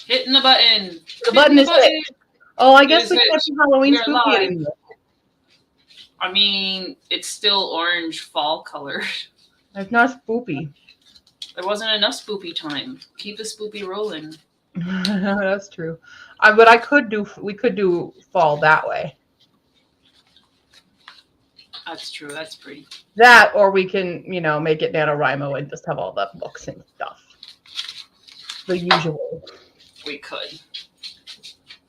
Hitting the button. The button is hit. Oh, I guess we can't do Halloween We're spooky live. anymore. I mean, it's still orange fall color. It's not spoopy. There wasn't enough spoopy time. Keep the spoopy rolling. That's true. But we could do fall that way. That's true. That's pretty. That, or we can, make it NaNoWRIMO and just have all the books and stuff. The usual. We could.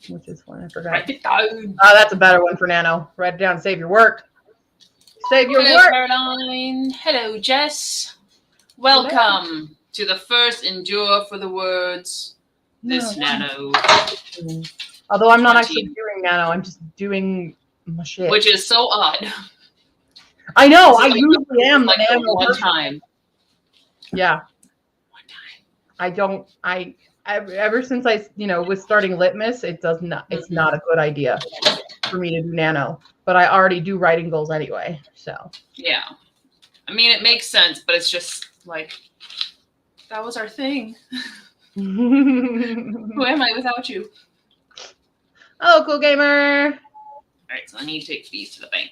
Which is one I forgot. Write it down. Oh, that's a better one for Nano. Write it down. Save your work. Save your Hello, work. Caroline. Hello, Jess. Welcome to the first Endure for the Words. This Nano. Although I'm not actually doing Nano, I'm just doing my shit. Which is so odd. I know. I usually am the Nano one person. time. Yeah. One time. I don't. Ever since I, was starting Litmus, it's not a good idea for me to do Nano. But I already do writing goals anyway, so. Yeah. I mean, it makes sense, but it's just like, that was our thing. Who am I without you? Oh, cool gamer. All right, so I need to take these to the bank.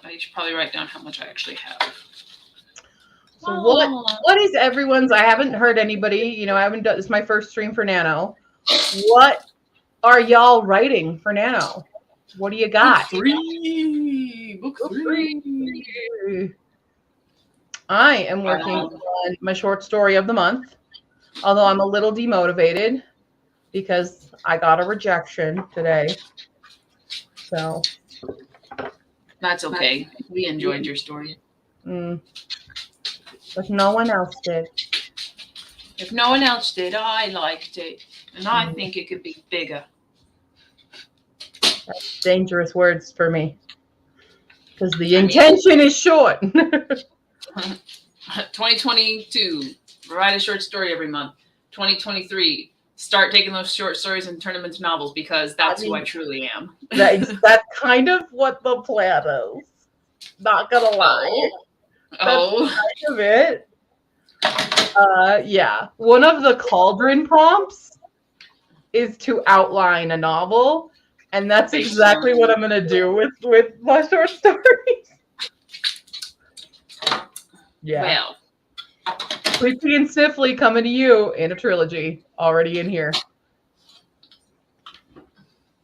I should probably write down how much I actually have. So what is everyone's? I haven't heard anybody. I haven't done. This is my first stream for Nano. What are y'all writing for Nano? What do you got? Book three. I am working on my short story of the month. Although I'm a little demotivated because I got a rejection today. So that's okay. We enjoyed your story. But no one else did. If no one else did, I liked it. And I think it could be bigger. That's dangerous words for me. Because the intention is short. 2022, write a short story every month. 2023, start taking those short stories and turn them into novels because that's who I truly am. That's kind of what the plan is. Not gonna lie. Oh. That's kind of it. Yeah. One of the Cauldron prompts is to outline a novel, and that's exactly what I'm gonna do with my short stories. Yeah. Well. Sleepy and Sniffly coming to you in a trilogy already in here.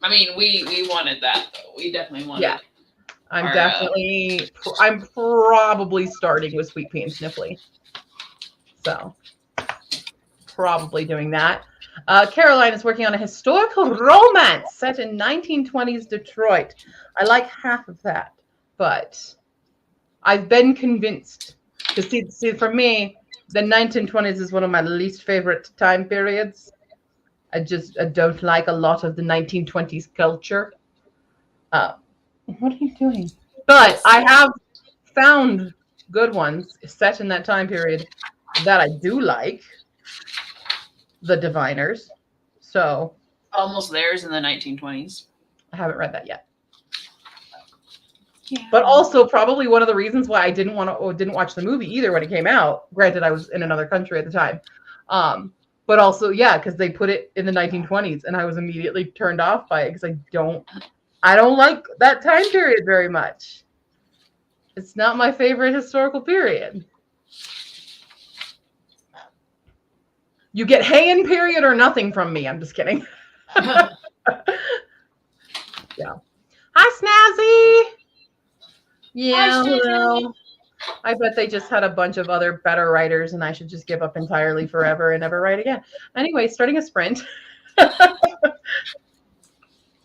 I mean, we wanted that though. We definitely wanted. Yeah. I'm probably starting with Sweet Pea and Sniffly. So, probably doing that. Caroline is working on a historical romance set in 1920s Detroit. I like half of that, but I've been convinced. Because see, for me, the 1920s is one of my least favorite time periods. I don't like a lot of the 1920s culture. What are you doing? But I have found good ones set in that time period that I do like. The Diviners. So Almost Theirs in the 1920s. I haven't read that yet. Yeah. But also probably one of the reasons why I didn't watch the movie either when it came out. Granted, I was in another country at the time. But also, yeah, because they put it in the 1920s and I was immediately turned off by it because I don't like that time period very much. It's not my favorite historical period. You get Heian period or nothing from me. I'm just kidding. Yeah. Hi, Snazzy. Yeah, well, I bet they just had a bunch of other better writers and I should just give up entirely forever and never write again. Anyway, starting a sprint.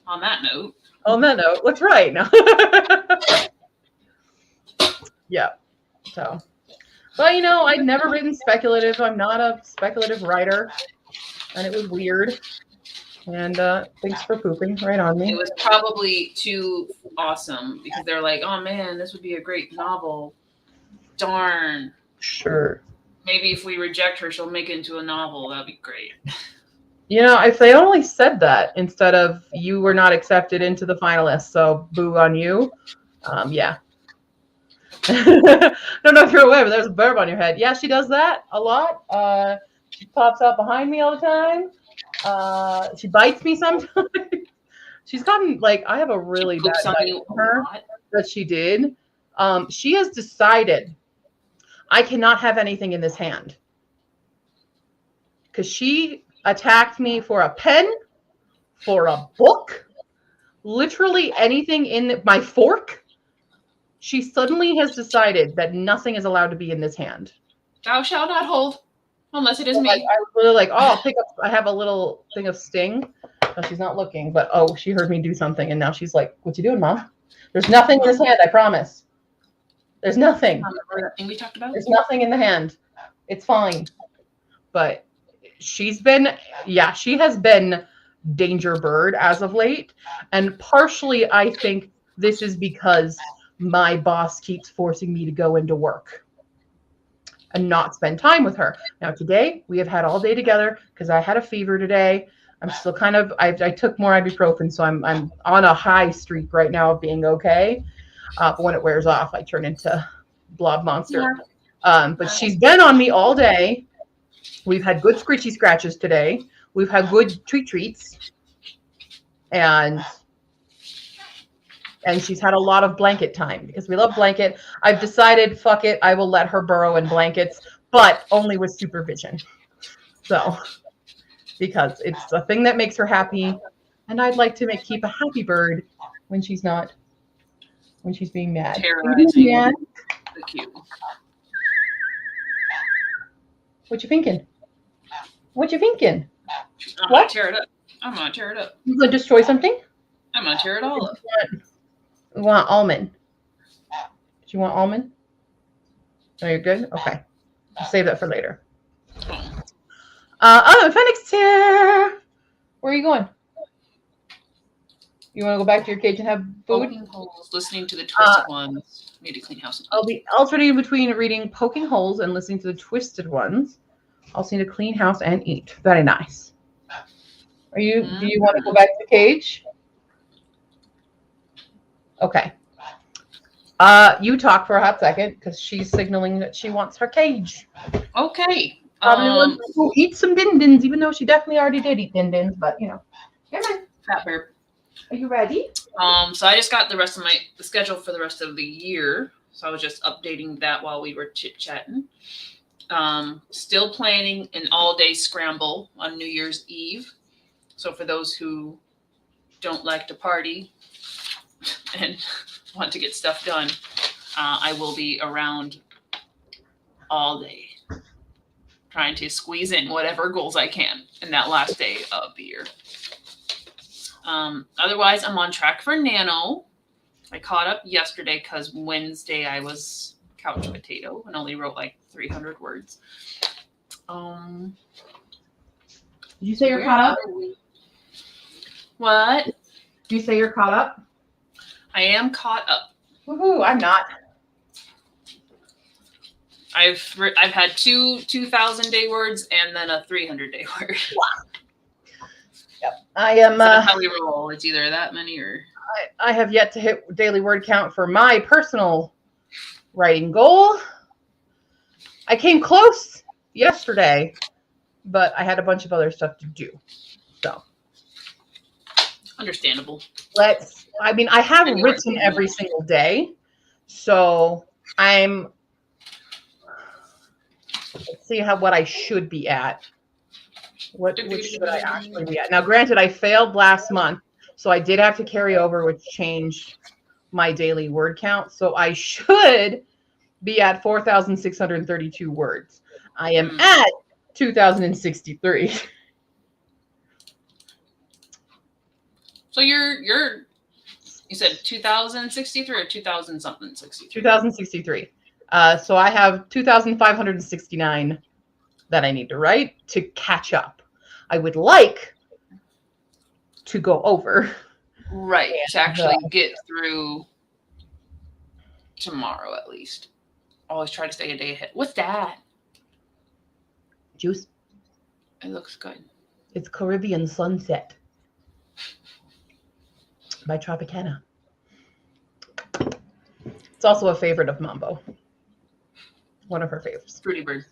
On that note, let's write now. Yeah. So, but I'd never written speculative. I'm not a speculative writer, and it was weird. And thanks for pooping right on me. It was probably too awesome because they're like, oh man, this would be a great novel. Darn. Sure. Maybe if we reject her, she'll make it into a novel. That'd be great. If they only said that instead of you were not accepted into the finalists, so boo on you. Yeah. Don't know if you're aware, but there's a burb on your head. Yeah, she does that a lot. She pops out behind me all the time. She bites me sometimes. She's gotten like I have a really bad Poops on bite you from a her lot. that she did. She has decided I cannot have anything in this hand because she attacked me for a pen, for a book, literally anything in my fork. She suddenly has decided that nothing is allowed to be in this hand. Thou shalt not hold, unless it is So, me. like, I was really like, oh, I'll pick up. I have a little thing of Sting. No, she's not looking, but oh, she heard me do something, and now she's like, "What you doing, Mom?" There's nothing in this hand. I promise. There's nothing. Remember that thing we talked about? There's nothing in the hand. It's fine. But she's been, yeah, she has been danger bird as of late, and partially I think this is because my boss keeps forcing me to go into work and not spend time with her. Now today we have had all day together because I had a fever today. I'm still kind of I took more ibuprofen, so I'm on a high streak right now of being okay. But when it wears off, I turn into blob monster. But she's been on me all day. We've had good scritchy scratches today. We've had good treats, and she's had a lot of blanket time because we love blanket. I've decided, fuck it, I will let her burrow in blankets, but only with supervision. So, because it's a thing that makes her happy, and I'd like to keep a happy bird when she's being mad. Terrorizing Yeah. the cube. What you thinking? What you thinking? I'm What? gonna tear it up. I'm gonna tear it up. You gonna destroy something? I'm gonna tear it all up. You want almond? Do you want almond? Oh, you're good? Okay. I'll save that for later. Phoenix here. Where are you going? You want to go back to your cage and have food? Poking holes, listening to the twisted ones. Need to clean house. I'll be alternating between reading Poking Holes and listening to the Twisted Ones. Also need to clean house and eat. Very nice. Do you want to go back to the cage? Okay. You talk for a hot second because she's signaling that she wants her cage. Okay. Probably wants to eat some din-dins, even though she definitely already did eat din-dins, but you know. Come on. Fat burp. Are you ready? So I just got the rest of the schedule for the rest of the year. So I was just updating that while we were chit-chatting. Still planning an all-day scramble on New Year's Eve. So for those who don't like to party and want to get stuff done, I will be around all day trying to squeeze in whatever goals I can in that last day of the year. Otherwise, I'm on track for Nano. I caught up yesterday because Wednesday I was couch potato and only wrote like 300 words. Did you say you're caught up? What? Did you say you're caught up? I am caught up. Woohoo! I'm not. I've had two 2,000-day words and then a 300-day word. Wow. Yep. I am. That's how we roll. It's either that many or. I have yet to hit daily word count for my personal writing goal. I came close yesterday, but I had a bunch of other stuff to do. So. Understandable. I have written every single day. So let's see what I should be at. What should I actually be at? Now, granted, I failed last month, so I did have to carry over, which changed my daily word count. So I should be at 4,632 words. I am at 2,063. So you said 2,063 or 2,000 something 63? 2,063. So I have 2,569 that I need to write to catch up. I would like to go over. Right. To actually get through tomorrow at least. Always try to stay a day ahead. What's that? Juice. It looks good. It's Caribbean Sunset by Tropicana. It's also a favorite of Mambo. One of her favorites. Fruity Bird.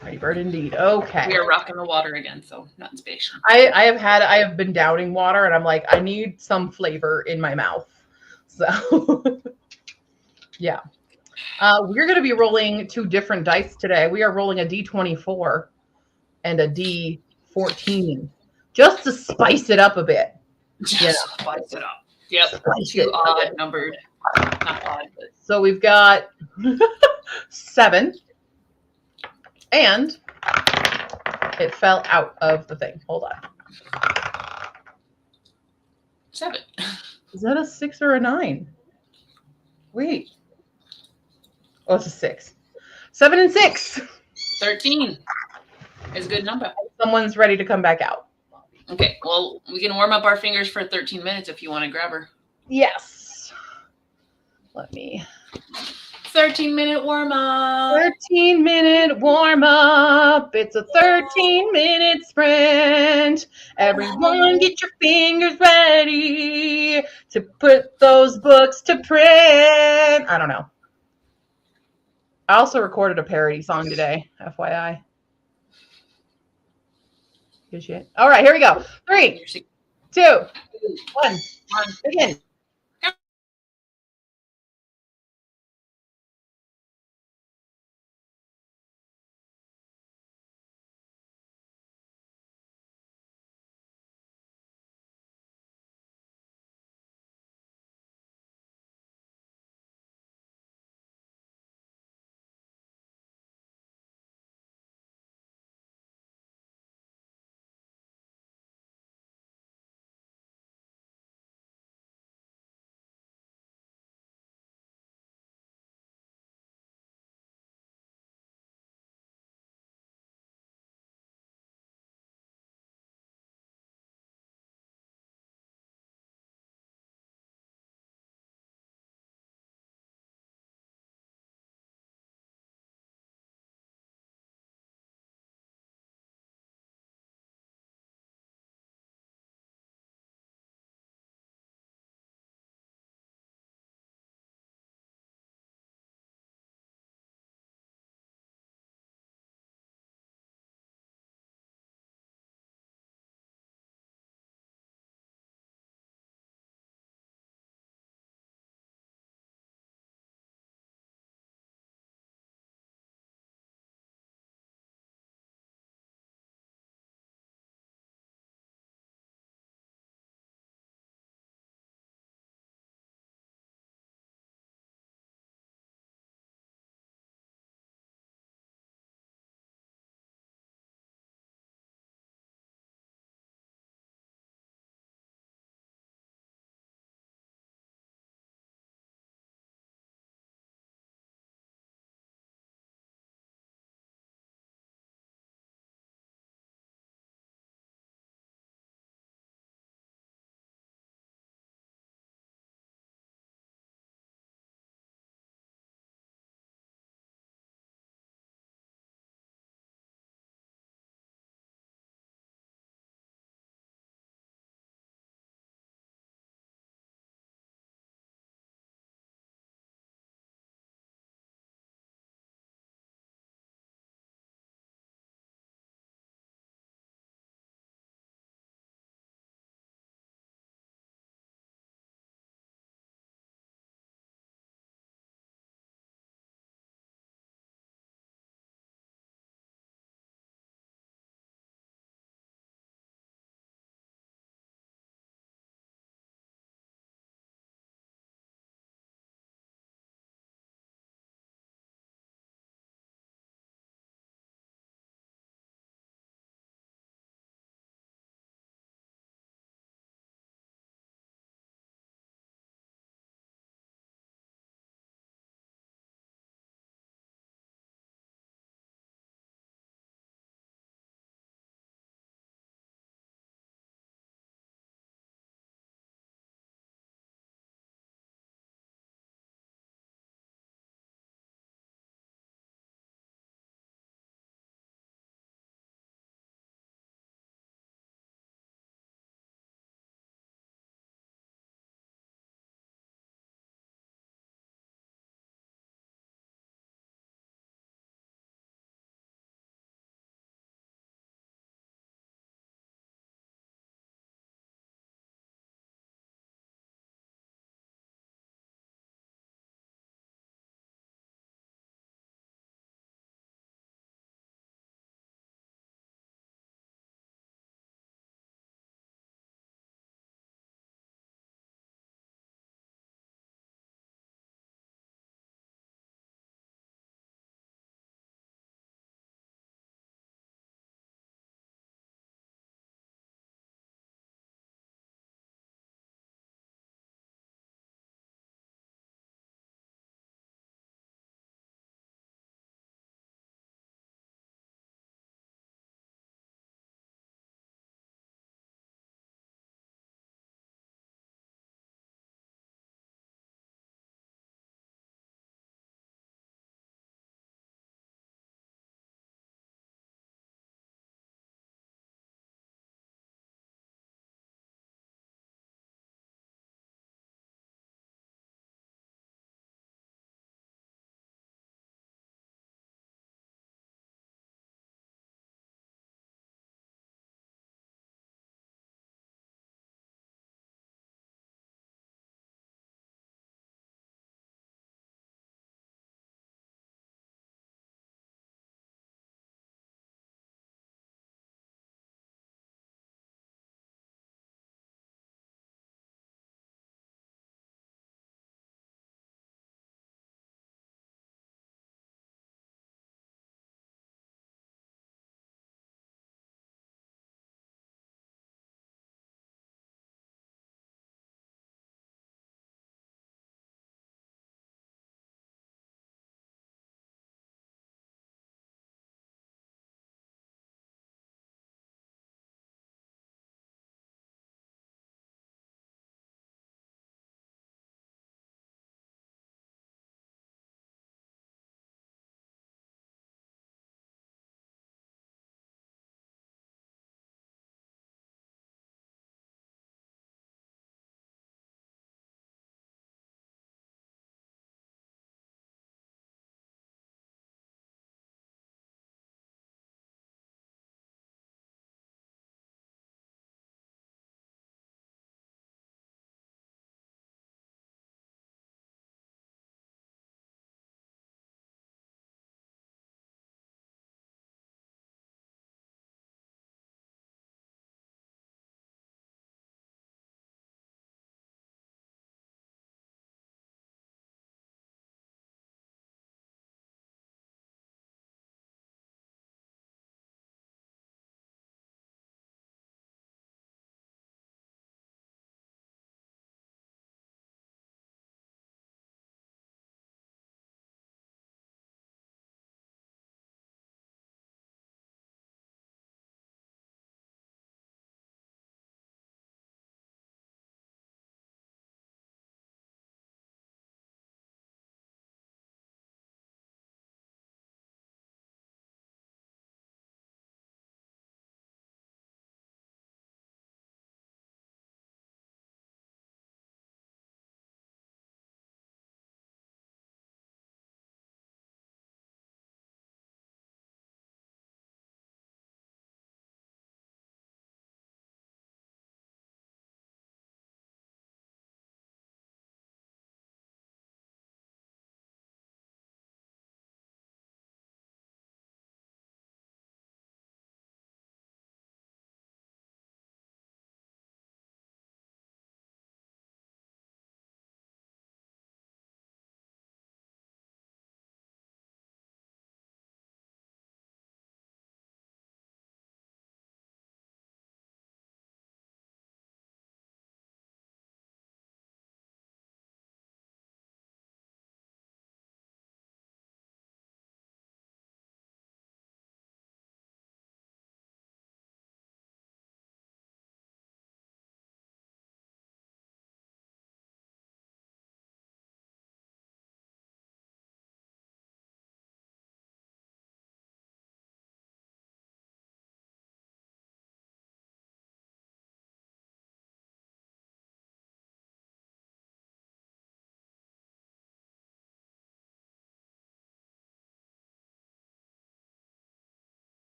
Pretty bird indeed. Okay. We are rocking the water again, so nothing special. I have been downing water and I'm like, I need some flavor in my mouth. So yeah. We're going to be rolling 2 different dice today. We are rolling a D24 and a D14 just to spice it up a bit. Just spice it up. Yep. Spice 2 it up. odd numbered. Not odd, but So we've got 7 and it fell out of the thing. Hold on. 7. Is that a 6 or a 9? Wait. Oh, it's a 6. 7 and 6. 13 is a good number. Someone's ready to come back out. Okay, well, we can warm up our fingers for 13 minutes if you want to grab her. Yes. Let me. 13-minute warm up. 13-minute warm up. It's a 13-minute sprint. Everyone get your fingers ready to put those books to print. I don't know. I also recorded a parody song today, FYI. Good shit. All right, here we go. 3, 2, 1. Begin.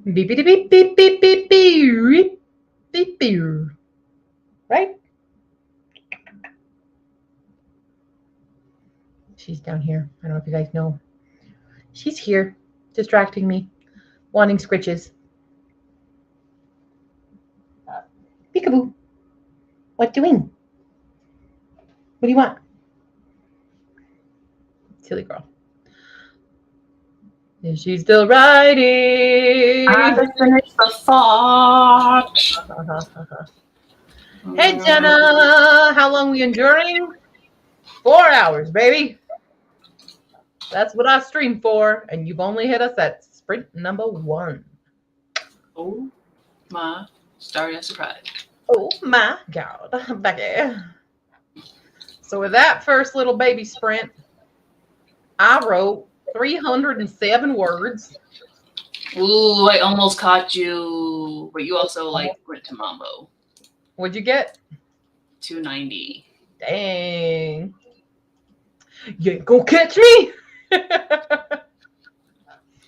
Beep beep beep beep beep beep beep beep beep. Right? She's down here. I don't know if you guys know. She's here, distracting me, wanting scritches. Peekaboo. What doing? What do you want? Silly girl. Is she still riding? I just finished the thought. Hey, Jenna. How long we enduring? 4 hours, baby. That's what I streamed for, and you've only hit us at sprint number 1. Oh my starry surprise. Oh my God, Becky. So with that first little baby sprint, I wrote 307 words. Ooh, I almost caught you, but you also like went to Mambo. What'd you get? 290. Dang. You ain't gonna catch me.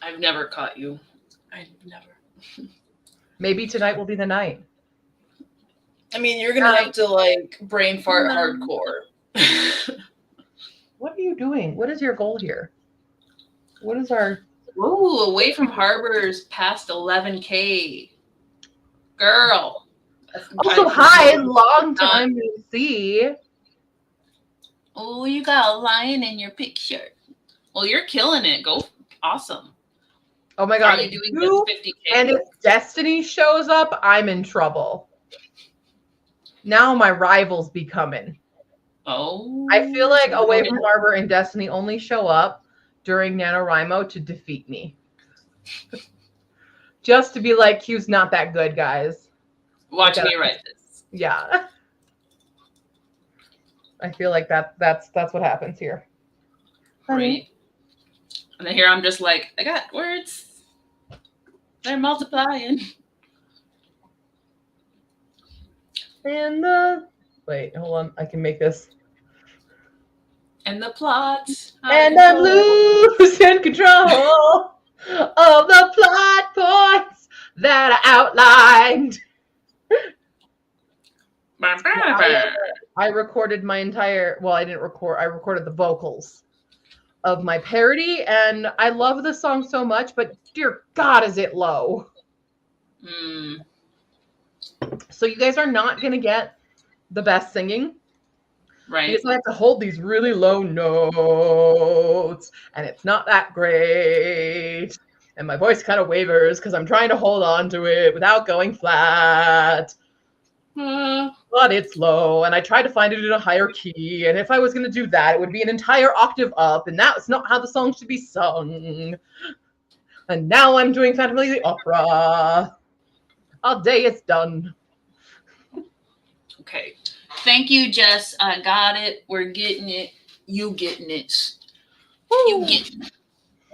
I've never caught you. I've never. Maybe tonight will be the night. I mean, you're gonna have to like brain fart hardcore. What are you doing? What is your goal here? What is our... Ooh, away from harbors past 11K. Girl. Also, hi, long time no see. Oh, you got a lion in your picture. Well, you're killing it. Go. Awesome. Oh my God. Are you doing just 50K? And if Destiny shows up, I'm in trouble. Now my rivals be coming. Oh. I feel like Away from Harbor and Destiny only show up during NaNoWRIMO to defeat me. Just to be like, Q's not that good, guys. Watch me write this. Yeah. I feel like that's what happens here. Right. And then here I'm just like, I got words. They're multiplying. And wait, hold on. I can make this. And the plot. And I'm losing control of the plot points that I outlined. I recorded my entire, well, I didn't record, I recorded the vocals of my parody, and I love the song so much, but dear God, is it low. So you guys are not going to get the best singing. Right. Because I have to hold these really low notes, and it's not that great. And my voice kind of wavers because I'm trying to hold on to it without going flat. But it's low, and I tried to find it in a higher key, and if I was going to do that, it would be an entire octave up, and that's not how the song should be sung. And now I'm doing Phantom of the Opera. All day it's done. Okay. Thank you, Jess. I got it. We're getting it. You getting it. You getting it.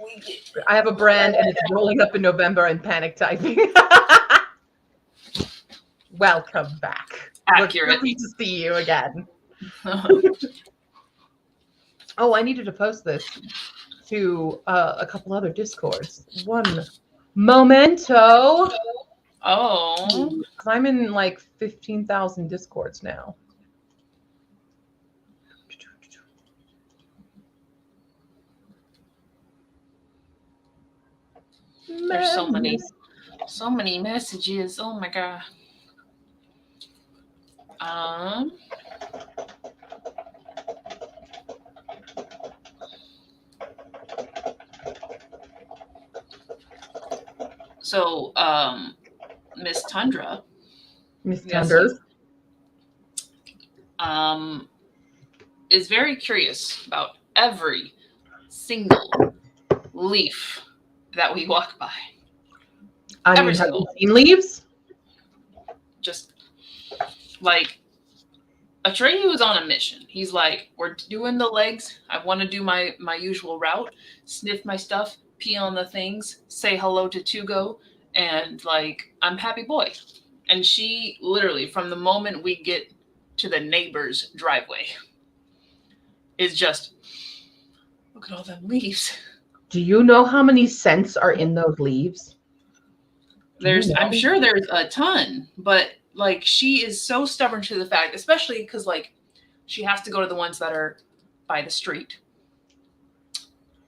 We get it. I have a brand, and it's rolling up in November and panic typing. Welcome back. Accurate. Lovely to see you again. Oh, I needed to post this to a couple other Discords. One momento. Oh. I'm in like 15,000 Discords now. There's so many messages. Oh my God. So, Miss Tundra. Miss Tundra. Is very curious about every single leaf that we walk by. I mean, have you seen leaves? Just like Atreyu is on a mission. He's like, we're doing the legs. I want to do my usual route, sniff my stuff, pee on the things, say hello to Tugo, and like, I'm happy boy. And she literally, from the moment we get to the neighbor's driveway, is just, look at all them leaves. Do you know how many scents are in those leaves? I'm sure there's a ton, but like she is so stubborn to the fact, especially because like she has to go to the ones that are by the street.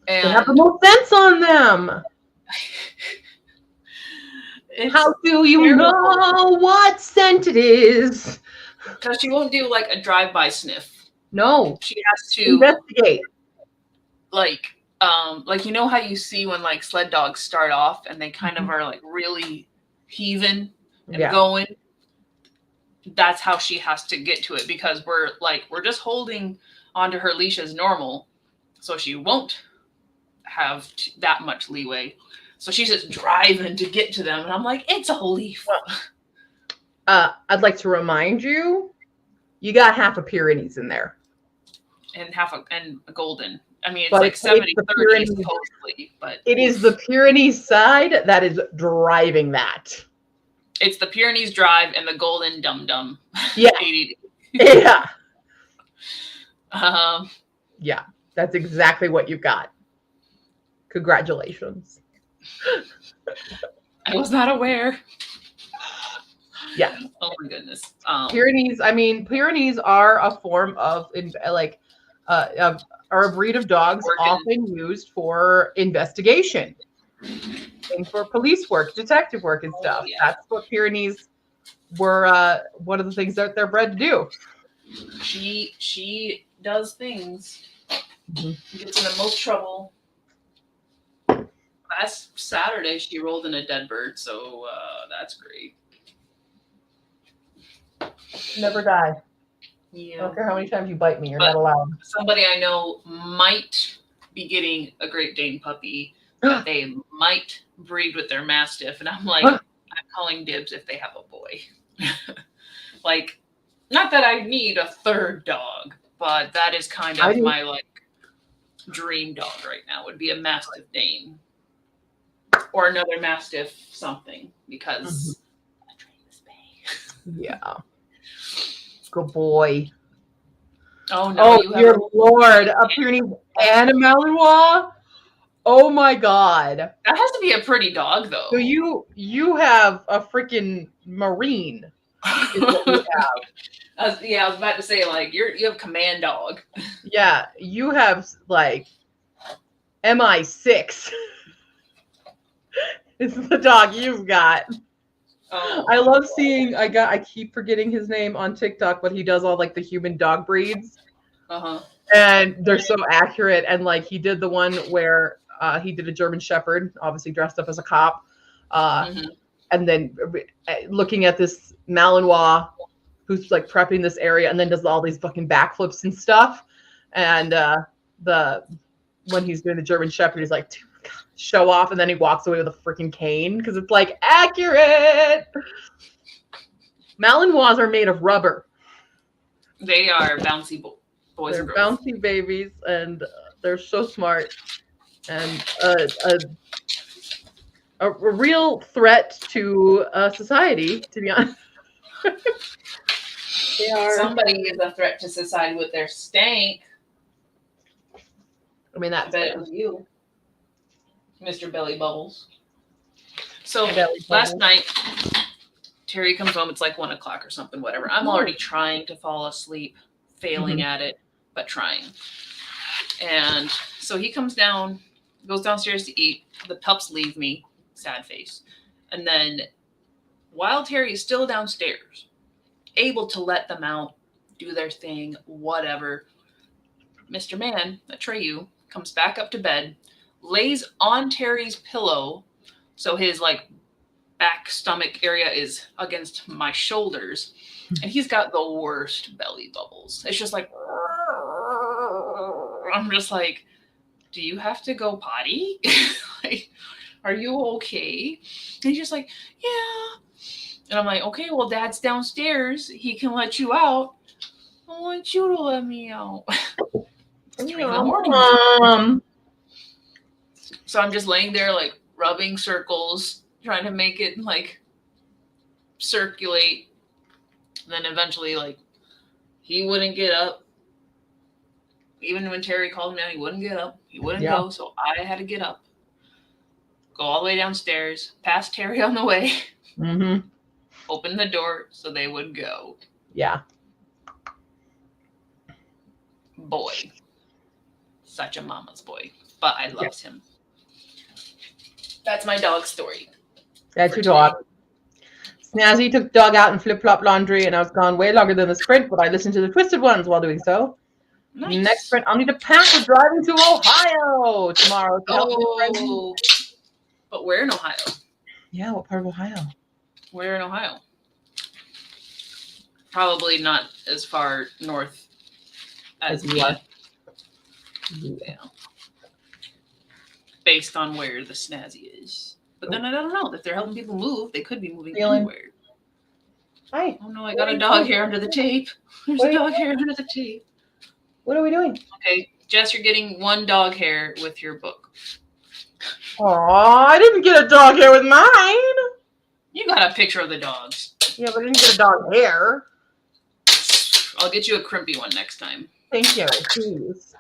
They have the And most sense on them. How do you terrible. know what scent it is? Because she won't do like a drive-by sniff. No. She has to Investigate. like you know how you see when like sled dogs start off and they kind of are like really heaving and going. That's how she has to get to it, because we're just holding onto her leash as normal, so she won't have that much leeway. So she's just driving to get to them, and I'm like, it's a leaf. I'd like to remind you, you got half a Pyrenees in there, and a golden. I mean, it's but like 70-30 supposedly, but it is the Pyrenees side that is driving that. It's the Pyrenees drive and the golden dum-dum. Yeah. 80. Yeah. Um, Yeah, that's exactly what you've got. Congratulations. I was not aware. Yeah. Oh my goodness. Pyrenees. I mean, Pyrenees are a form of are a breed of dogs often used for investigation and for police work, detective work, and stuff. Yeah. That's what Pyrenees were. One of the things that they're bred to do. She does things. Mm-hmm. Gets in the most trouble. Last Saturday, she rolled in a dead bird, so that's great. Never die. Yeah. I don't care how many times you bite me, you're not allowed. Somebody I know might be getting a Great Dane puppy that they might breed with their Mastiff, and I'm like, I'm calling dibs if they have a boy. Like, not that I need a third dog, but that is kind of my like dream dog right now, would be a Mastiff Dane or another Mastiff something, because I train this bay. Yeah. Good boy. Oh no! Oh, dear Lord! A Pyrenees and a Malinois. Oh my God! That has to be a pretty dog, though. So you have a freaking Marine. Is what you have. I was about to say, like, you have command dog. Yeah, you have like MI6. It's the dog you've got. Oh. I love seeing. I keep forgetting his name on TikTok, but he does all like the human dog breeds. And they're so accurate. And like he did the one where he did a German Shepherd, obviously dressed up as a cop, and then looking at this Malinois who's like prepping this area, and then does all these fucking backflips and stuff. And when he's doing the German Shepherd, he's like, show off, and then he walks away with a freaking cane because it's like accurate. Malinois are made of rubber. They are bouncy boys. They're and girls. bouncy babies, and they're so smart, and a real threat to society, to be honest. They are. Somebody is a threat to society with their stank. I mean, I bet it was you, Mr. Belly Bubbles. So last night, Terry comes home. It's like 1 o'clock or something, whatever. I'm already trying to fall asleep, failing at it, but trying. And so he comes down, goes downstairs to eat. The pups leave me, sad face. And then while Terry is still downstairs, able to let them out, do their thing, whatever, Mr. Man, Atreyu, comes back up to bed, lays on Terry's pillow, so his like back stomach area is against my shoulders, and he's got the worst belly bubbles. It's just like, I'm just like, do you have to go potty? Like, are you okay? And he's just like, yeah. And I'm like, okay, well, Dad's downstairs. He can let you out. I want you to let me out. It's 3 in the morning. So I'm just laying there, like, rubbing circles, trying to make it, like, circulate. And then eventually, like, he wouldn't get up. Even when Terry called him down, he wouldn't get up. He wouldn't go, so I had to get up. go all the way downstairs, past Terry on the way, Mm-hmm. open the door so they would go. Yeah. Boy. Such a mama's boy. But I loved him. That's my dog story. That's your dog. Snazzy took the dog out and flip-flop laundry, and I was gone way longer than the sprint, but I listened to the Twisted Ones while doing so. Nice. Next sprint, I'll need to pack. We're driving to Ohio tomorrow. Oh, but we're in Ohio. Yeah, what part of Ohio? We're in Ohio. Probably not as far north as you me. are. Yeah. Based on where the Snazzy is. But then I don't know. If they're helping people move, they could be moving anywhere. Hi. Oh no, I got a dog hair under the tape. There's a dog hair under the tape. What are we doing? Okay, Jess, you're getting one dog hair with your book. Oh, I didn't get a dog hair with mine. You got a picture of the dogs. Yeah, but I didn't get a dog hair. I'll get you a crimpy one next time. Thank you. Please.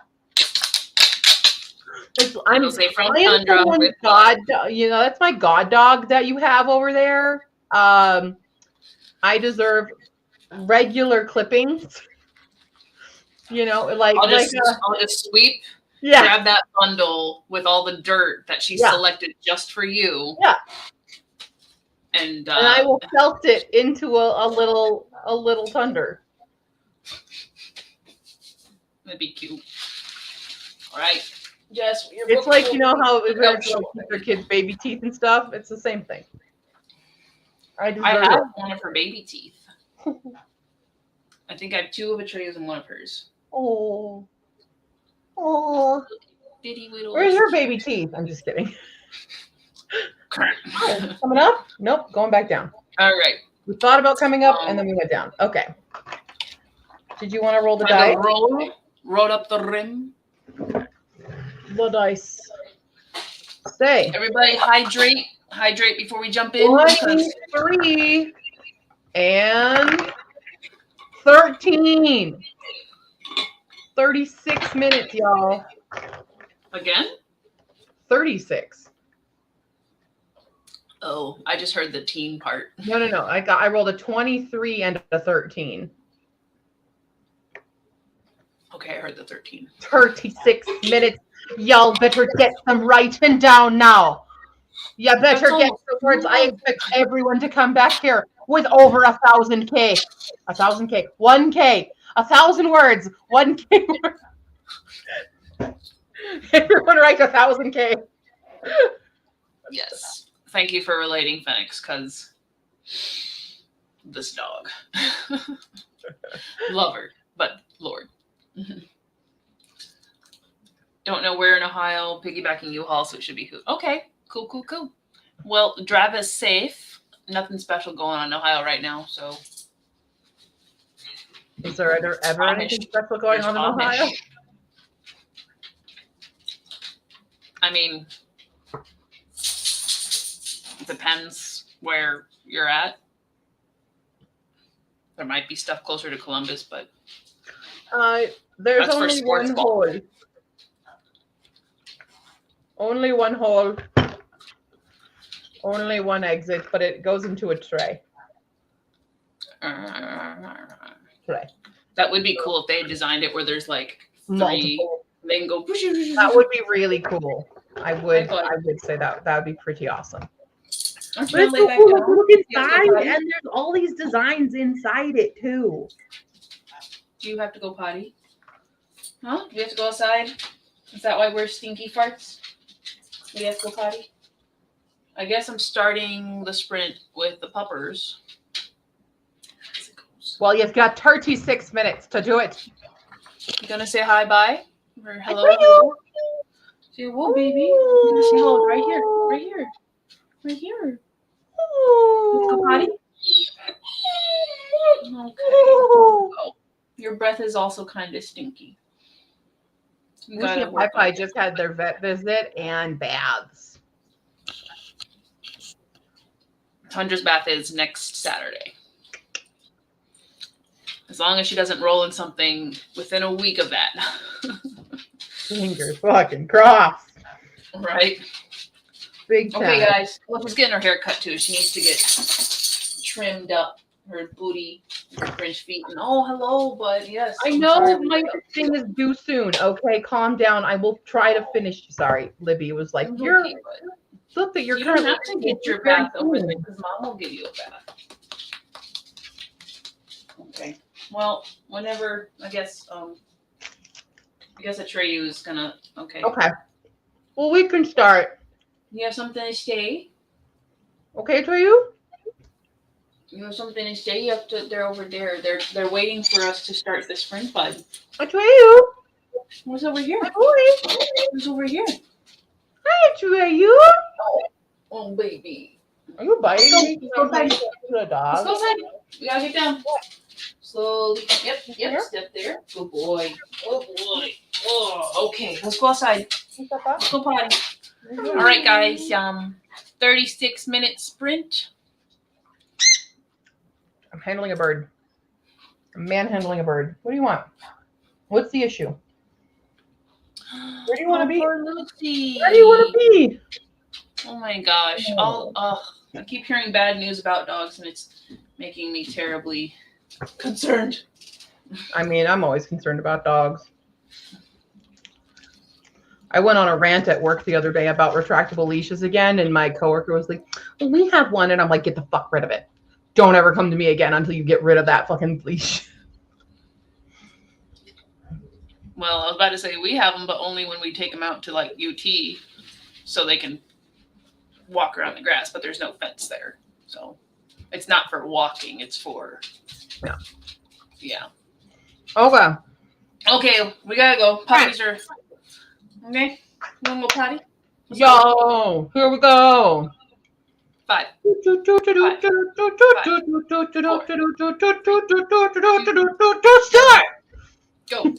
I'm from Tundra. With God, you know, that's my god dog that you have over there. I deserve regular clippings. You know, like I'll just sweep, grab that bundle with all the dirt that she selected just for you. Yeah. And I will felt it into a little thunder. That'd be cute. All right. Jess, it's like, you know how their kids' baby teeth and stuff? It's the same thing. I have one of her baby teeth. I think I have two of Atreya's and one of hers. Oh. Oh. Bitty whittle. Where's your baby teeth? I'm just kidding. Oh, coming up? Nope, going back down. All right. We thought about coming up and then we went down. Okay. Did you want to roll the dice? Roll up the rim. The dice. Stay. Everybody hydrate. Hydrate before we jump in. 23 and 13. 36 minutes, y'all. Again? 36. Oh, I just heard the teen part. No. I rolled a 23 and a 13. Okay, I heard the 13. 36 minutes. Y'all better get some writing down now. You better get the words. I expect everyone to come back here with over 1,000K. 1,000K. 1K. 1,000 words. 1K words. Everyone write 1,000K. Yes. Thank you for relating, Phoenix, because this dog. Love her, but Lord. Don't know where in Ohio, piggybacking U-Haul, so it should be okay. Cool. Well, drive us safe. Nothing special going on in Ohio right now, so. Is there ever anything special going on in Ohio? I mean, it depends where you're at. There might be stuff closer to Columbus, but there's only one hole. Only one hole. Only one exit, but it goes into a tray. Tray. That would be cool if they designed it where there's like three. Multiple. They can go. That would be really cool. I would say that would be pretty awesome. But it's so cool. Look inside, and there's all these designs inside it too. Do you have to go potty? Huh? Do you have to go outside? Is that why we're stinky farts? We have to go potty? I guess I'm starting the sprint with the puppers. Well, you've got 36 minutes to do it. You gonna say hi, bye? Or hello? Say hello, baby. You gonna say hello right here. Right here. Let's go potty. Okay. Oh, your breath is also kind of stinky. Wi-Fi just had their vet visit and baths. Tundra's bath is next Saturday. As long as she doesn't roll in something within a week of that. Fingers fucking crossed. Right? Big Okay, fan. guys. Well, she's getting her hair cut too. She needs to get trimmed up, her booty, her French feet. And oh, hello, bud. Yes. I I'm know sorry. my thing is due soon. Okay, calm down. I will try to finish. Sorry, Libby was like, It's "You're okay, bud. look that you're You don't currently have to get your very bath over there soon." because mom will give you a bath. Okay. Well, whenever I guess Atreyu is gonna. Okay. Okay. Well, we can start. You have something to say? Okay, to you. You have something to say? You have to. They're over there. They're waiting for us to start the spring bud. To you. What's over here? My boy. What's over here? Hi, to you. Oh, baby. Are you biting me? Let's go outside. To the Let's dog. go outside. We gotta get down. Slowly. Yep. Here? Step there. Good boy. Oh boy. Oh, okay. Let's go outside. Let's go potty. All right, guys. 36-minute sprint. I'm handling a bird. I'm manhandling a bird. What do you want? What's the issue? Where do you want to be? Poor Lucy. Where do you want to be? Oh my gosh. I keep hearing bad news about dogs, and it's making me terribly concerned. I mean, I'm always concerned about dogs. I went on a rant at work the other day about retractable leashes again, and my coworker was like, well, we have one, and I'm like, get the fuck rid of it. Don't ever come to me again until you get rid of that fucking leash. Well, I was about to say we have them, but only when we take them out to like UT so they can walk around the grass, but there's no fence there. So it's not for walking, it's for yeah. Okay. Okay, we gotta go. Potties are okay. You wanna go potty? Let's go. Yo, here we go. 5. Start. Go.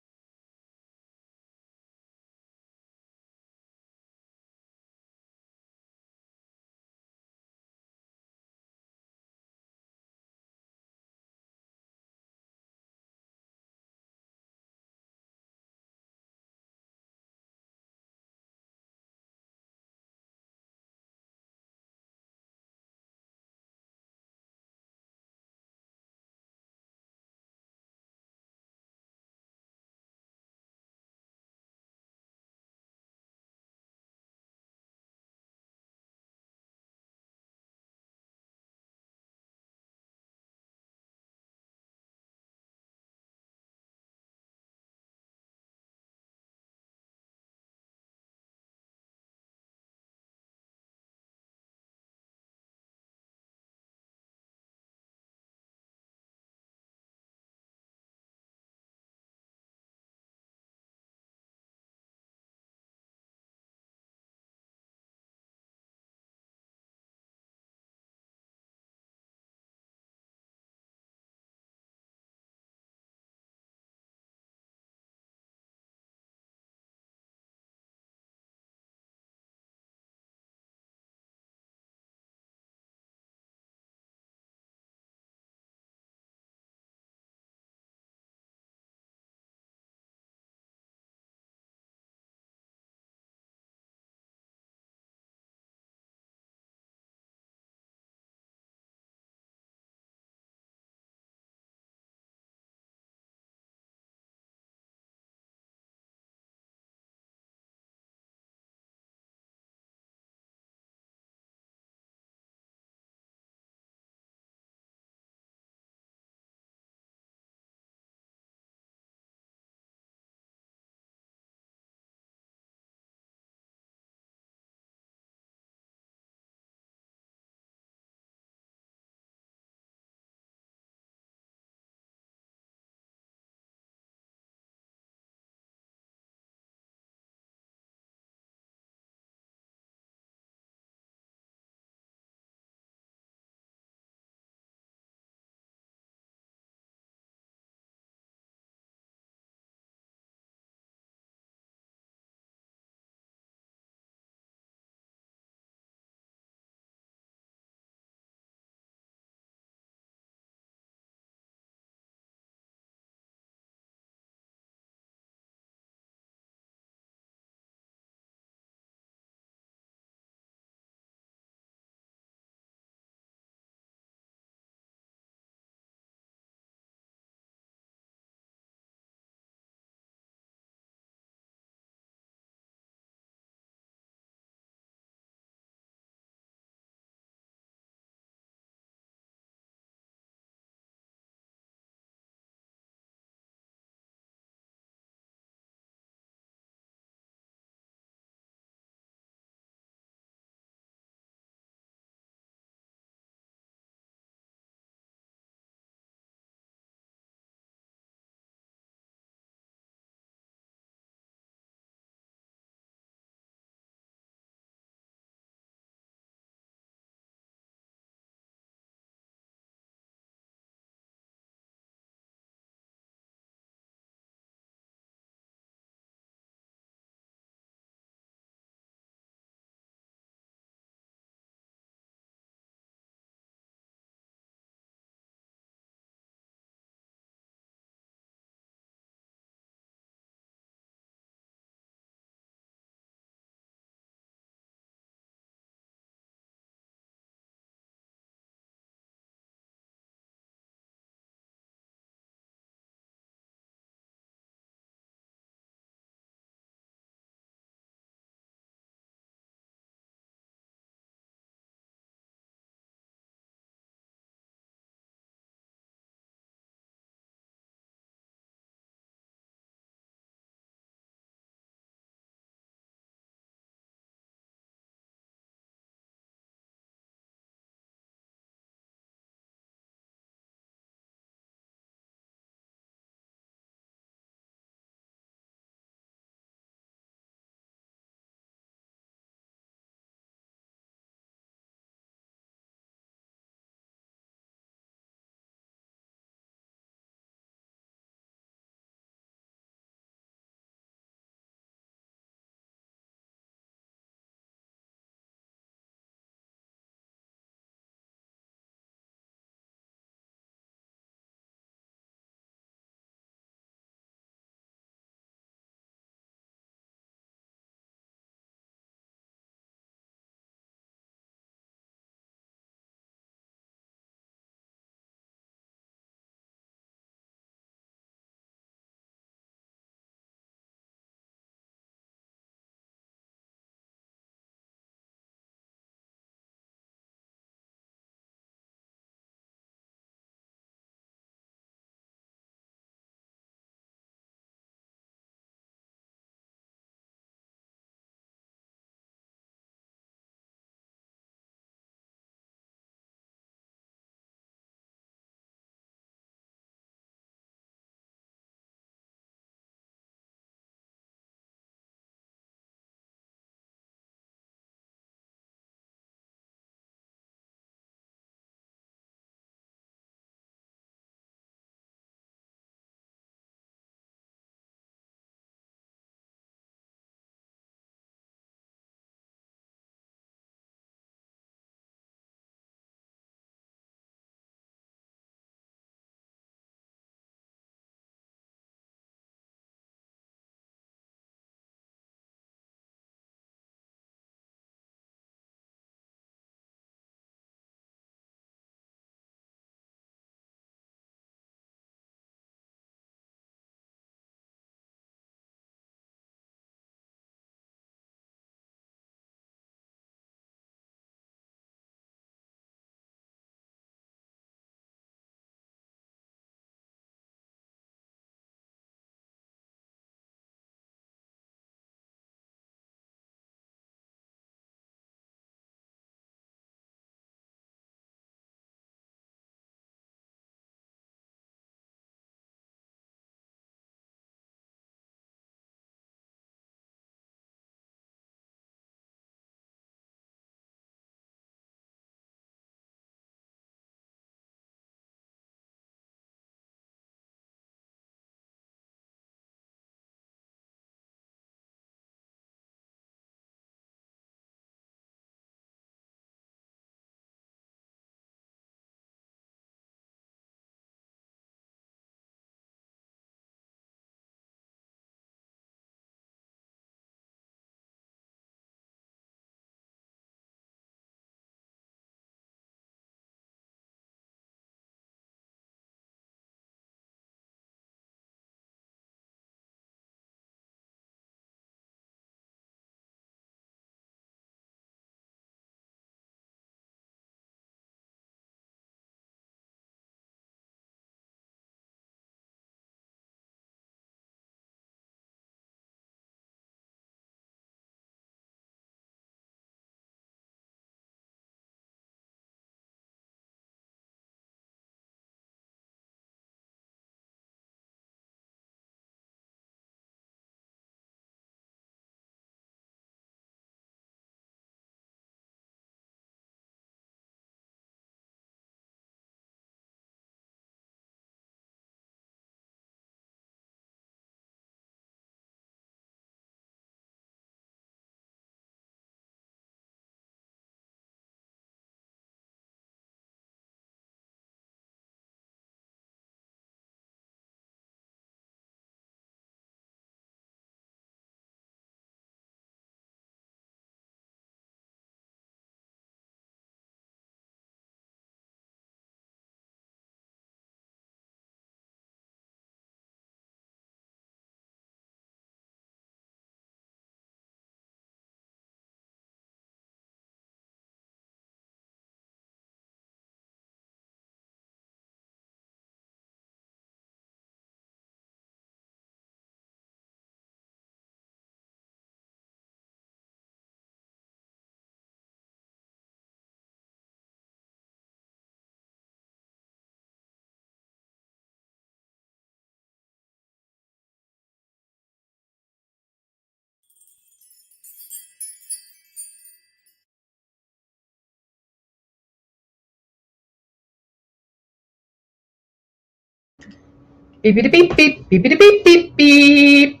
Beep beep beep beep beep beep beep beep beep.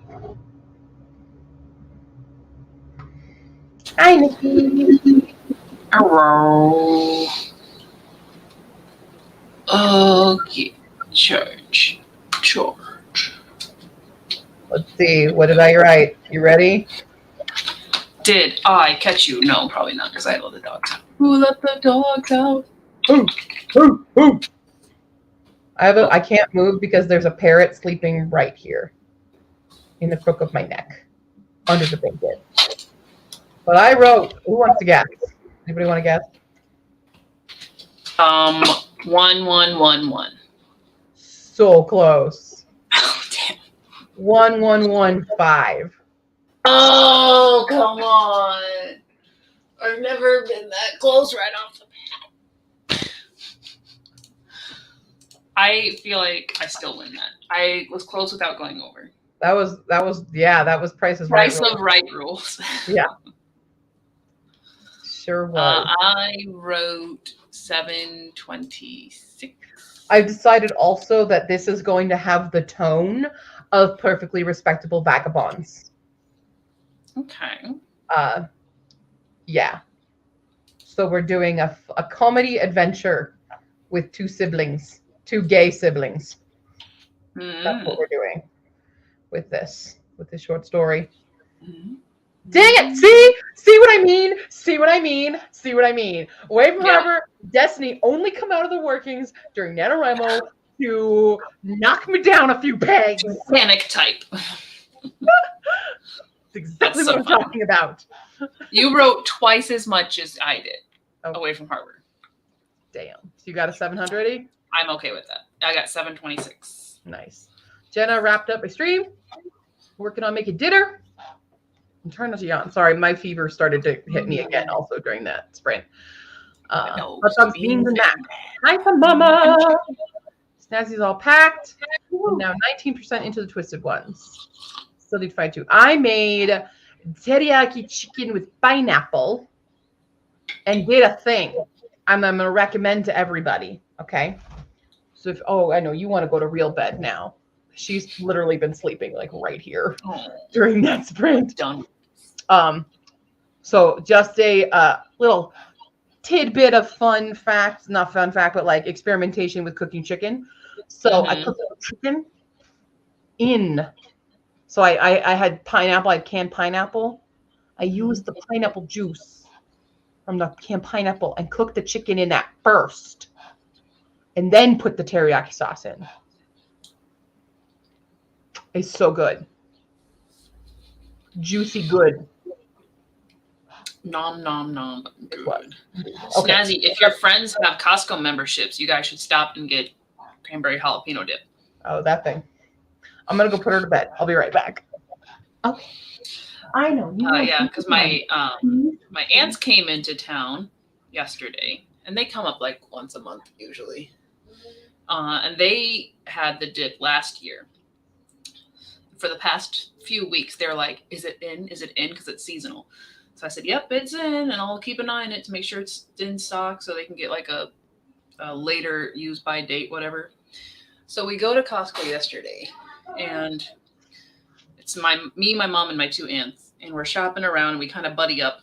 Hi, Nikki. Hello. Okay. Charge. Let's see. What did I write? You ready? Did I catch you? No, probably not, because I let the dogs out. Who let the dogs out? Who? I can't move because there's a parrot sleeping right here in the crook of my neck under the blanket. But I wrote, who wants to guess? Anybody want to guess? 1111. So close. Oh, damn. 1115. Oh, come on. I've never been that close right off the bat. I feel like I still win that. I was close without going over. That was Price is Price Right. of Right rules. Yeah. Sure was. I wrote 726. I've decided also that this is going to have the tone of Perfectly Respectable Vagabonds. Okay. Yeah. So we're doing a comedy adventure with two gay siblings. That's what we're doing with this short story. Dang it! See what I mean? See what I mean? Wave Harbor, Destiny only come out of the workings during NaNoWRIMO to knock me down a few pegs. Panic type. That's exactly what I'm talking about. You wrote twice as much as I did away from Harbor. Damn. So you got a 700? I'm okay with that. I got 726. Nice. Jenna wrapped up my stream. Working on making dinner. I'm trying not to yawn. Sorry, my fever started to hit me again also during that sprint. Hot dogs, beans, and that. Hi, mama. Snazzy's all packed. And now 19% into the twisted ones. Still need to find two. I made teriyaki chicken with pineapple and did a thing I'm going to recommend to everybody. Okay. So I know you want to go to real bed now. She's literally been sleeping like right here during that sprint. Done. So just a little tidbit of fun fact, not fun fact, but like experimentation with cooking chicken. So I cooked chicken in. So I had pineapple, I had canned pineapple. I used the pineapple juice from the canned pineapple and cooked the chicken in that first. And then put the teriyaki sauce in. It's so good. Juicy good. Nom, nom, nom. Good. Okay. Snazzy, if your friends have Costco memberships, you guys should stop and get cranberry jalapeno dip. Oh, that thing. I'm going to go put her to bed. I'll be right back. Okay. I know. Yeah, because my aunts came into town yesterday, and they come up like once a month usually. And they had the dip last year. For the past few weeks, they're like, is it in? Is it in? Because it's seasonal. So I said, yep, it's in, and I'll keep an eye on it to make sure it's in stock so they can get like a later use by date, whatever. So we go to Costco yesterday, and it's me, my mom, and my two aunts, and we're shopping around, and we kind of buddy up.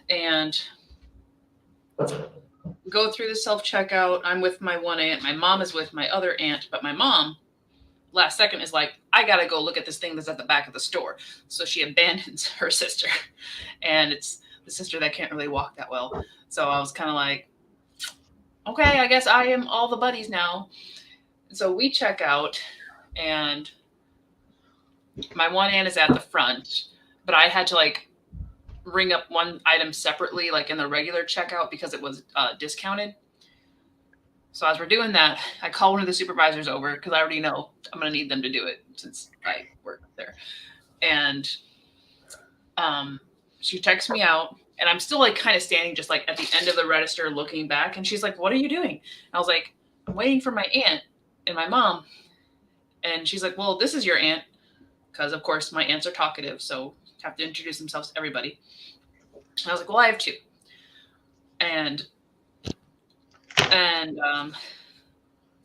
And go through the self-checkout. I'm with my one aunt. My mom is with my other aunt, but my mom, last second, is like, I got to go look at this thing that's at the back of the store. So she abandons her sister. And it's the sister that can't really walk that well. So I was kind of like, okay, I guess I am all the buddies now. So we check out, and my one aunt is at the front, but I had to like ring up one item separately, like in the regular checkout, because it was discounted. So as we're doing that, I call one of the supervisors over because I already know I'm going to need them to do it since I work there. And she texts me out, and I'm still like kind of standing just like at the end of the register looking back. And she's like, what are you doing? And I was like, I'm waiting for my aunt and my mom. And she's like, well, this is your aunt. Because of course my aunts are talkative, so have to introduce themselves to everybody. And I was like, well, I have two.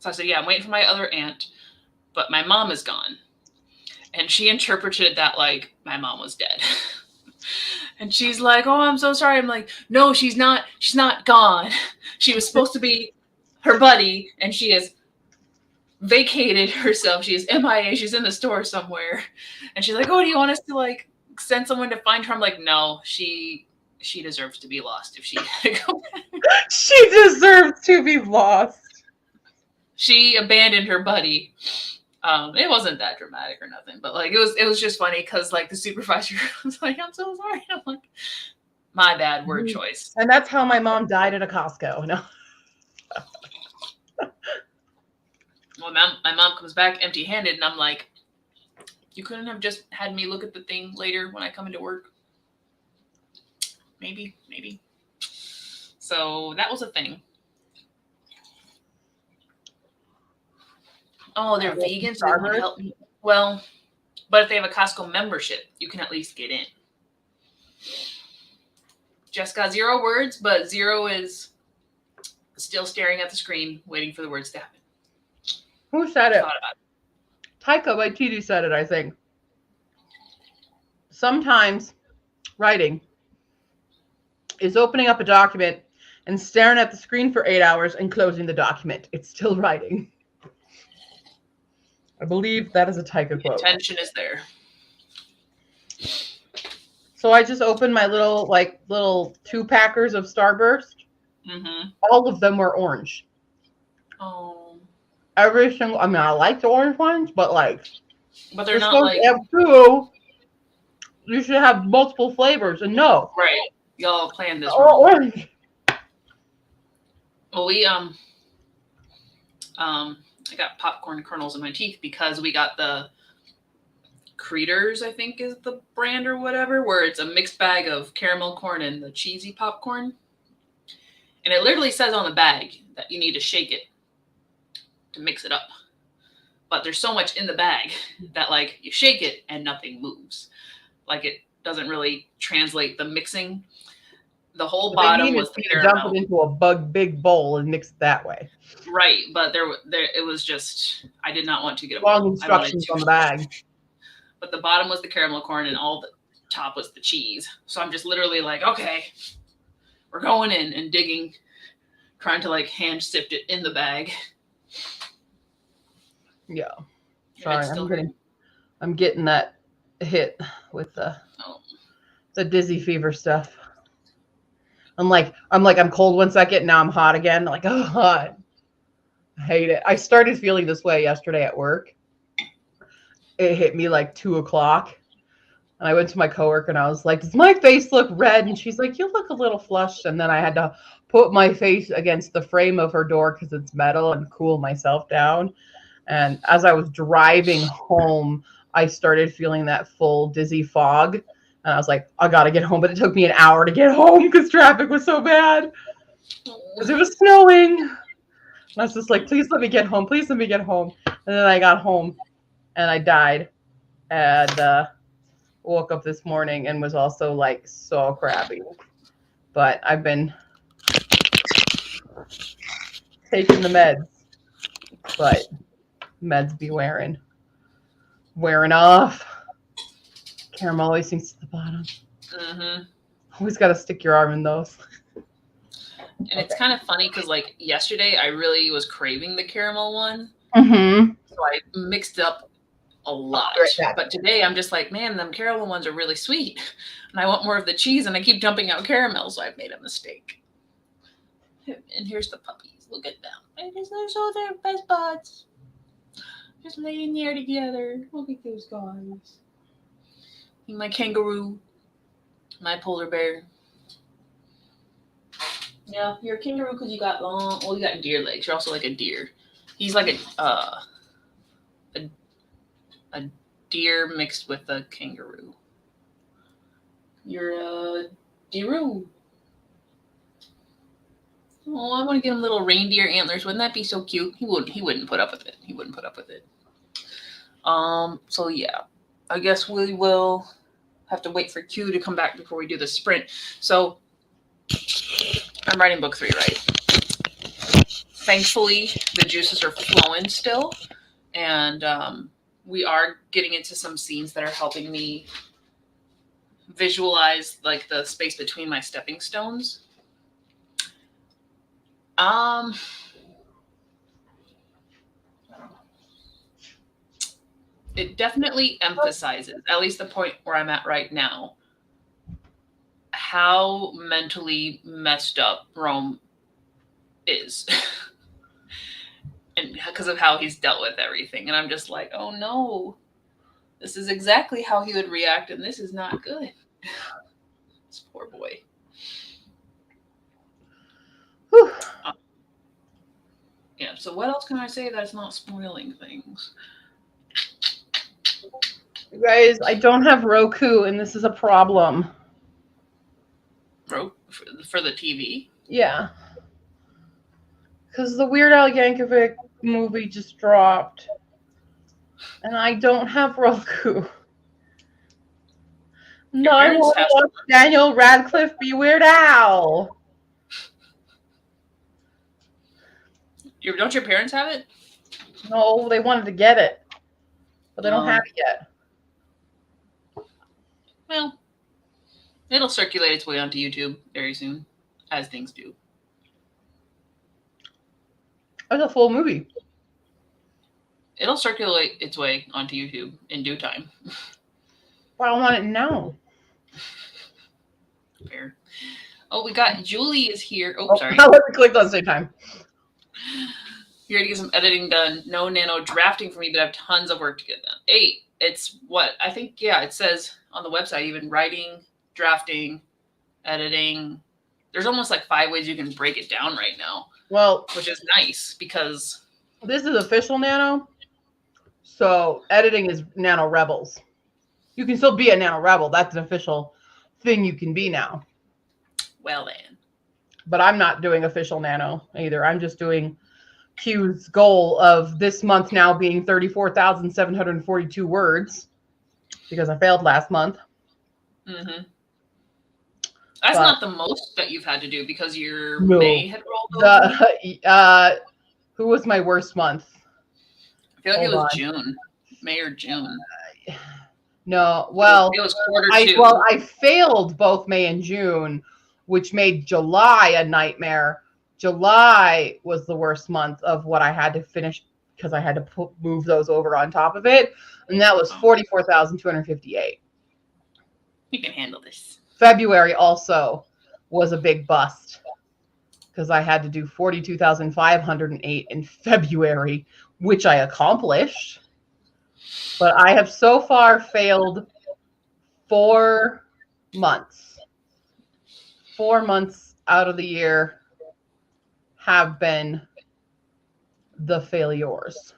So I said, yeah, I'm waiting for my other aunt, but my mom is gone. And she interpreted that like my mom was dead. And she's like, oh, I'm so sorry. I'm like, no, she's not gone. She was supposed to be her buddy, and she has vacated herself. She is MIA. She's in the store somewhere. And she's like, oh, do you want us to like send someone to find her? I'm like, no, she deserves to be lost if she had to go back. She deserves to be lost. She abandoned her buddy. It wasn't that dramatic or nothing, but like it was just funny because like the supervisor was like, I'm so sorry. I'm like, my bad, word choice. And that's how my mom died at a Costco. No. Well, my mom comes back empty-handed, and I'm like, you couldn't have just had me look at the thing later when I come into work? Maybe. So that was a thing. Oh, they're vegan, so they want to help me. Well, but if they have a Costco membership, you can at least get in. Just got 0 words, but 0 is still staring at the screen, waiting for the words to happen. Who said it? Taika Waititi said it, I think. Sometimes writing is opening up a document and staring at the screen for 8 hours and closing the document. It's still writing. I believe that is a Taika quote. Intention is there. So I just opened my little 2-packers of Starburst. Mm-hmm. All of them were orange. Oh. Every single. I mean, I like the orange ones, but they're not like. Have 2, you should have multiple flavors, and no. Right. Y'all planned this. Orange. Well, we I got popcorn kernels in my teeth because we got the Creators, I think is the brand or whatever, where it's a mixed bag of caramel corn and the cheesy popcorn. And it literally says on the bag that you need to shake it to mix it up. But there's so much in the bag that like you shake it and nothing moves. Like it doesn't really translate the mixing. The whole bottom was the caramel. Dump it into a big bowl and mix it that way. Right, but there it was just I did not want to get a long instructions on the bag. But the bottom was the caramel corn and all the top was the cheese. So I'm just literally like, okay, we're going in and digging, trying to like hand sift it in the bag. Yeah. Sorry, I'm getting that hit with the dizzy fever stuff. I'm cold 1 second, now I'm hot again. Like, oh, hot. I hate it. I started feeling this way yesterday at work. It hit me like 2 o'clock. And I went to my coworker and I was like, does my face look red? And she's like, you look a little flushed. And then I had to put my face against the frame of her door because it's metal and cool myself down. And as I was driving home, I started feeling that full dizzy fog. And I was like, I got to get home. But it took me an hour to get home because traffic was so bad. Because it was snowing. And I was just like, please let me get home. Please let me get home. And then I got home and I died. And woke up this morning and was also like so crappy. But I've been taking the meds. But meds be wearing off. Caramel always sinks to the bottom. Mm-hmm. Always got to stick your arm in those. And it's kind of funny because like yesterday I really was craving the caramel one. Mm-hmm. So I mixed up a lot. But today I'm just like, man, them caramel ones are really sweet. And I want more of the cheese and I keep dumping out caramel. So I've made a mistake. And here's the puppies. Look at them. They're so their best buds. Just laying there together. Look at those guys. My kangaroo. My polar bear. Yeah, you're a kangaroo because you got long. Well, you got deer legs. You're also like a deer. He's like a deer mixed with a kangaroo. You're a deeroo. Oh, I want to get him little reindeer antlers. Wouldn't that be so cute? He wouldn't put up with it. He wouldn't put up with it. So yeah, I guess we will have to wait for Q to come back before we do the sprint. So I'm writing book 3, right? thankfully, the juices are flowing still. And we are getting into some scenes that are helping me visualize like the space between my stepping stones. It definitely emphasizes, at least the point where I'm at right now, how mentally messed up Rome is. And because of how he's dealt with everything. And I'm just like, oh no, this is exactly how he would react, and this is not good. This poor boy. Yeah, so what else can I say that's not spoiling things? You guys, I don't have Roku, and this is a problem. For the TV? Yeah. Because the Weird Al Yankovic movie just dropped. And I don't have Roku. No, I want to watch Daniel Radcliffe be Weird Al. Don't your parents have it? No, they wanted to get it. But they don't have it yet. Well, it'll circulate its way onto YouTube very soon, as things do. It's a full movie. It'll circulate its way onto YouTube in due time. But I want it now. Fair. Oh, we got Julie is here. Oh, sorry. Let me click on same time. Here to get some editing done. No nano drafting for me, but I have tons of work to get done. 8. It's what? I think, yeah, it says on the website, even writing, drafting, editing. There's almost like 5 ways you can break it down right now. Well, which is nice because this is official Nano. So editing is Nano Rebels. You can still be a Nano Rebel. That's an official thing you can be now. Well then. But I'm not doing official Nano either. I'm just doing Q's goal of this month now being 34,742 words because I failed last month. Mm-hmm. That's not the most that you've had to do because your May had rolled over. Who was my worst month? I feel like it was June. May or June. No, well, it was quarter 2. I failed both May and June, which made July a nightmare. July was the worst month of what I had to finish because I had to move those over on top of it. And that was 44,258. You can handle this. February also was a big bust because I had to do 42,508 in February, which I accomplished. But I have so far failed 4 months. 4 months out of the year have been the failures.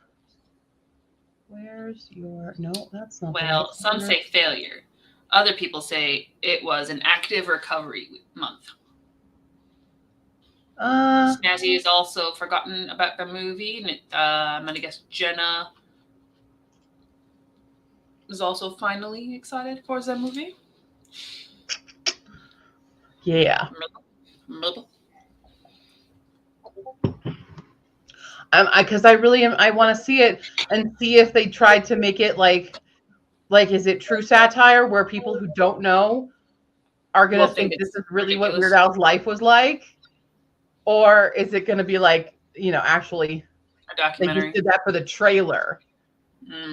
Where's your... No, that's not... Well, some say failure. Other people say it was an active recovery month. Snazzy has also forgotten about the movie. And I'm going to guess Jenna was also finally excited for the movie. Yeah. Because I really am. I want to see it and see if they tried to make it like, is it true satire where people who don't know are going to think this is really ridiculous. What Weird Al's life was like? Or is it going to be like, actually a documentary? They just did that for the trailer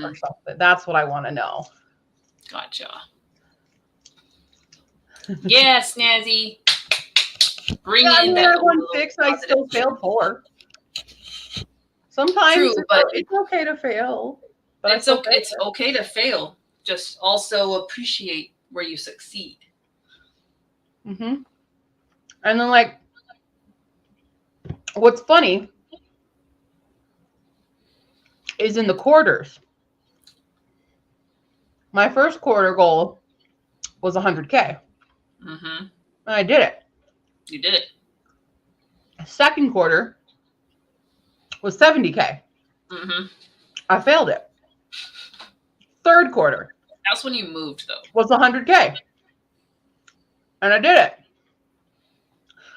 or something. That's what I want to know. Gotcha. Yeah, Snazzy. Bring in that 1-6, I still failed 4. Sometimes it's okay to fail. But it's okay to fail. Just also appreciate where you succeed. Mm-hmm. And then, what's funny is in the quarters. My first quarter goal was 100K. Mm-hmm. And I did it. You did it. Second quarter was 70K. Mm-hmm. I failed it. Third quarter. That's when you moved, though. Was 100K. And I did it.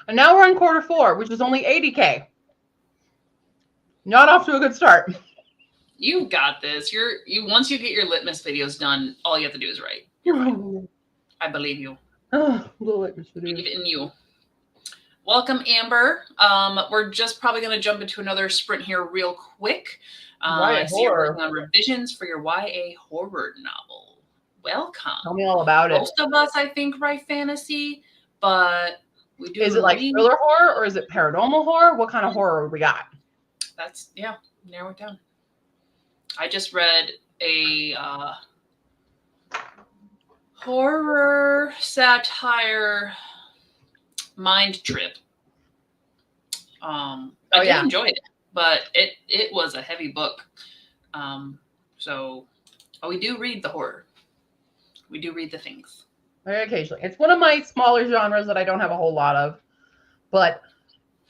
And now we're on quarter 4, which is only 80K. Not off to a good start. You got this. You once you get your litmus videos done, all you have to do is write. I believe you. Believe in you. Welcome, Amber. We're just probably going to jump into another sprint here real quick. I see you're working on revisions for your YA horror novel. Welcome. Tell me all about it. Most of us, I think, write fantasy, but we do. Is it like thriller horror or is it paranormal horror? What kind of horror we got? That's, narrow it down. I just read a horror satire mind trip. I did enjoy it, but it was a heavy book. So we do read the horror. We do read the things. Very occasionally. It's one of my smaller genres that I don't have a whole lot of. But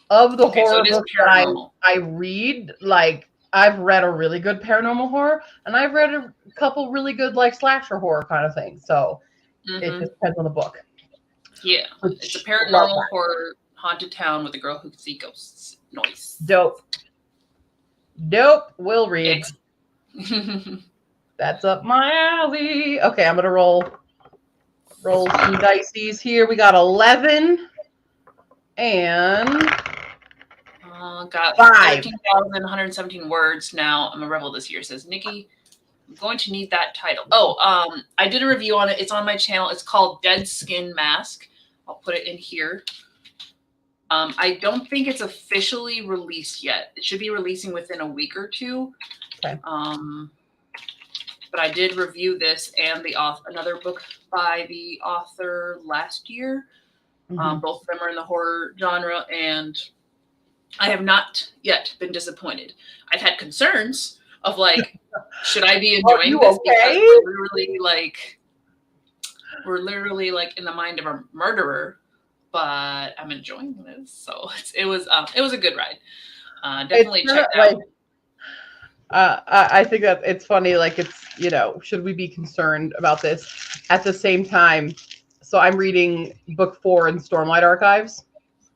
of the horror books that I read, like, I've read a really good paranormal horror, and I've read a couple really good, like, slasher horror kind of things. So it just depends on the book. Yeah. It's a paranormal horror haunted town with a girl who can see ghosts. Nice. Dope. We'll read. That's up my alley. Okay, I'm going to roll some dices here. We got 11 and got 5. 13,117 words now. I'm a rebel this year, says Nikki. I'm going to need that title. Oh, I did a review on it. It's on my channel. It's called Dead Skin Mask. I'll put it in here. I don't think it's officially released yet. It should be releasing within a week or two. Okay. But I did review this and another book by the author last year. Both of them are in the horror genre, and I have not yet been disappointed. I've had concerns of, like, should I be enjoying this? Okay? Because we're literally like in the mind of a murderer, but I'm enjoying this. So it was a good ride. Definitely check that out. I think that it's funny. Like, it's, should we be concerned about this? At the same time, so I'm reading book 4 in Stormlight Archives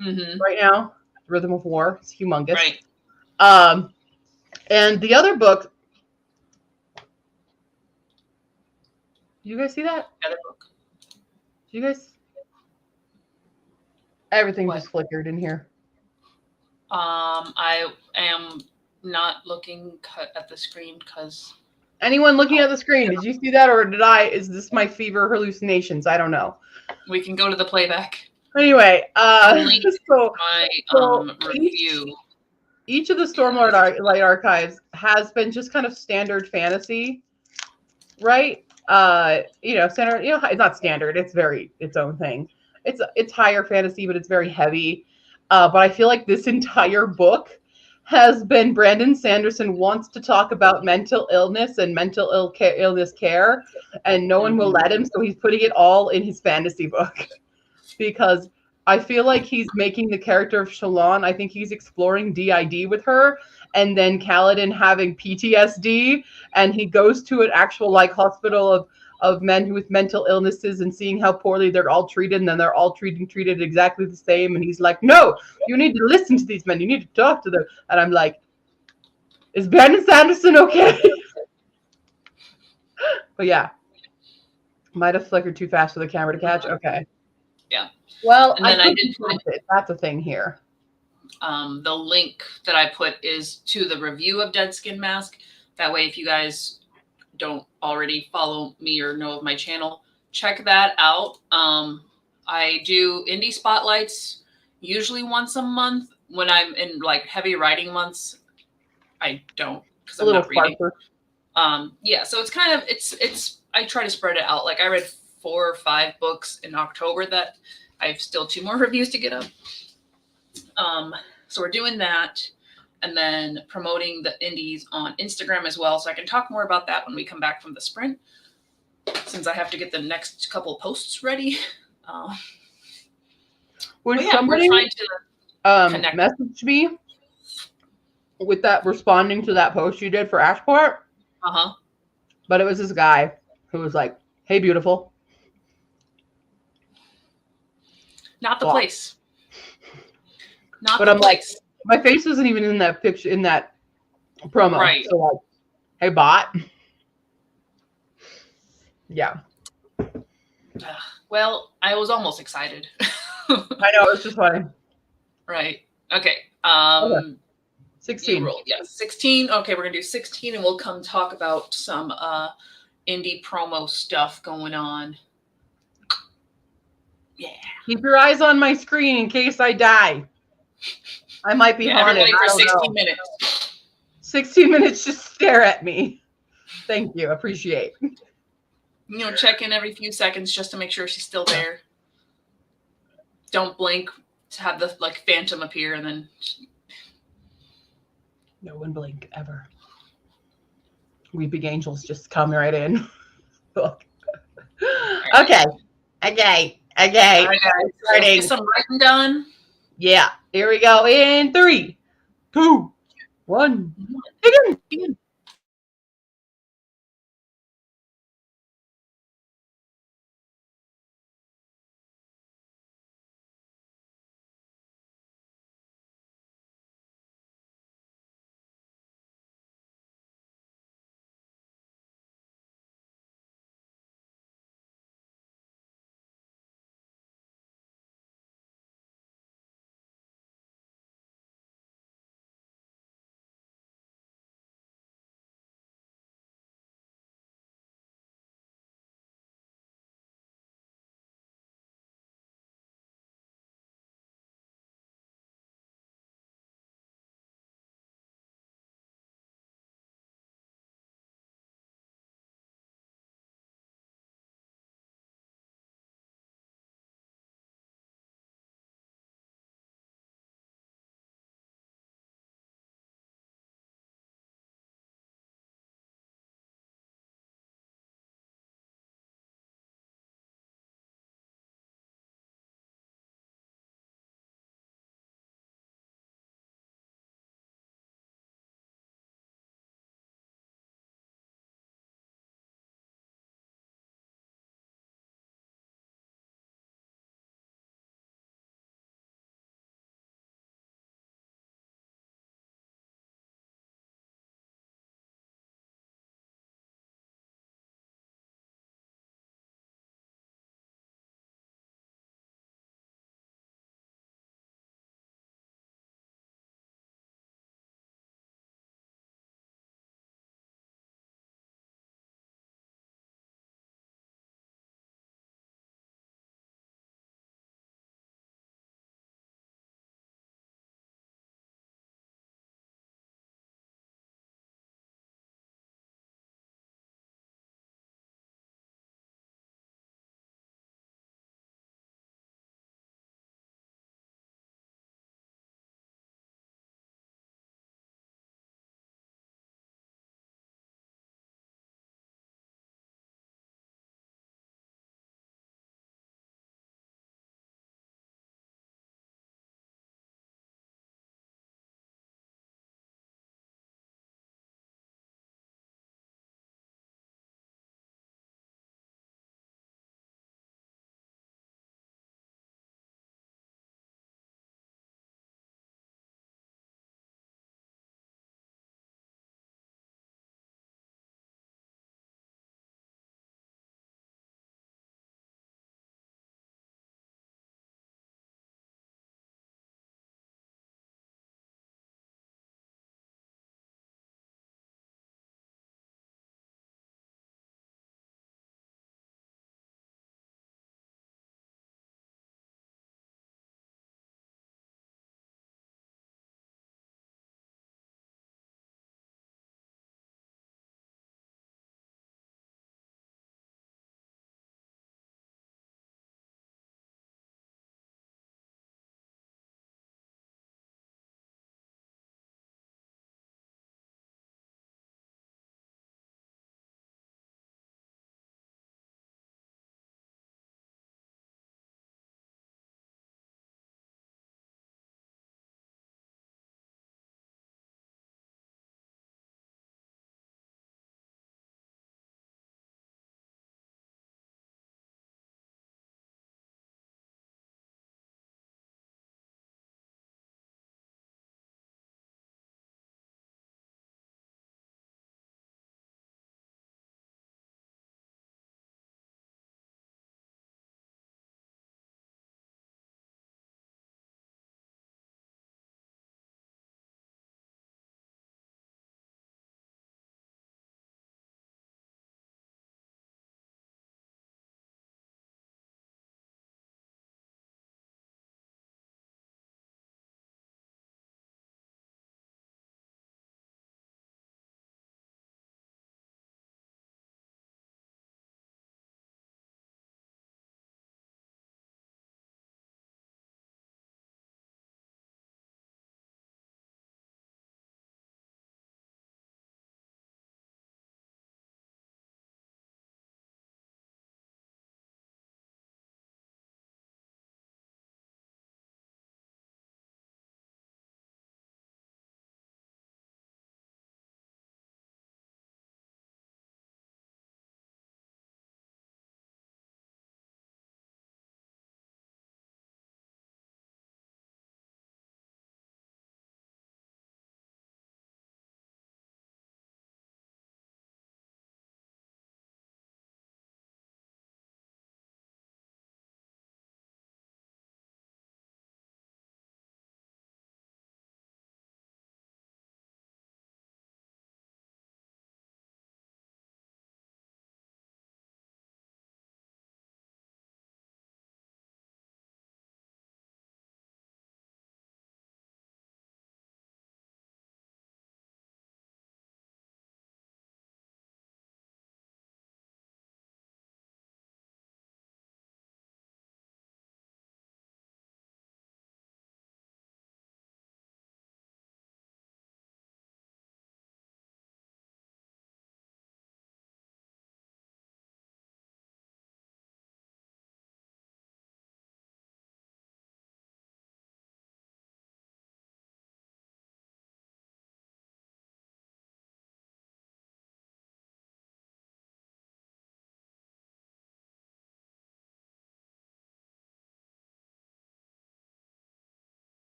right now. Rhythm of War. It's humongous. Right. And the other book. Do you guys see that? Other book. Do you guys? Everything just flickered in here. I am not looking at the screen because. Anyone looking at the screen, did you see that, or is this my fever hallucinations? I don't know. We can go to the playback. Anyway, review. Each of the Stormlight Archives has been just kind of standard fantasy, right? Standard. It's not standard. It's its own thing. It's higher fantasy, but it's very heavy. But I feel like this entire book has been Brandon Sanderson wants to talk about mental illness and mental illness care, and no one will let him. So he's putting it all in his fantasy book because I feel like he's making the character of Shalon. I think he's exploring DID with her, and then Kaladin having PTSD, and he goes to an actual hospital of men with mental illnesses and seeing how poorly they're all treated, and then they're all treated exactly the same. And he's like, no, you need to listen to these men. You need to talk to them. And I'm like, is Brandon Sanderson okay? But yeah, might have flickered too fast for the camera to catch. Okay. Yeah. Well, and then I did put it. That's a thing here. The link that I put is to the review of Dead Skin Mask. That way, if you guys don't already follow me or know of my channel, check that out. I do indie spotlights usually once a month. When I'm in heavy writing months, I don't, because I'm not reading. So it's kind of I try to spread it out. I read 4 or 5 books in October that I have still 2 more reviews to get up. So we're doing that. And then promoting the indies on Instagram as well. So I can talk more about that when we come back from the sprint, since I have to get the next couple posts ready. Somebody we're trying to message me with that, responding to that post you did for Ashport? But it was this guy who was like, hey, beautiful. Not the place. But I'm like, my face isn't even in that picture, in that promo. Right. So like, hey bot. Yeah. Well, I was almost excited. I know, it's just funny. Right. Okay. Okay. 16. You roll. Yeah, 16. Okay, we're gonna do 16 and we'll come talk about some indie promo stuff going on. Yeah. Keep your eyes on my screen in case I die. I might be haunted. Everybody for I don't 16 know. minutes. 16 minutes, just stare at me. Thank you. Appreciate. Check in every few seconds just to make sure she's still there. Don't blink to have the phantom appear and then. No one blink ever. Weeping angels just come right in. Okay. Okay. All right, guys. Starting. Get some writing done. Yeah. Here we go. In 3, 2, 1. Begin.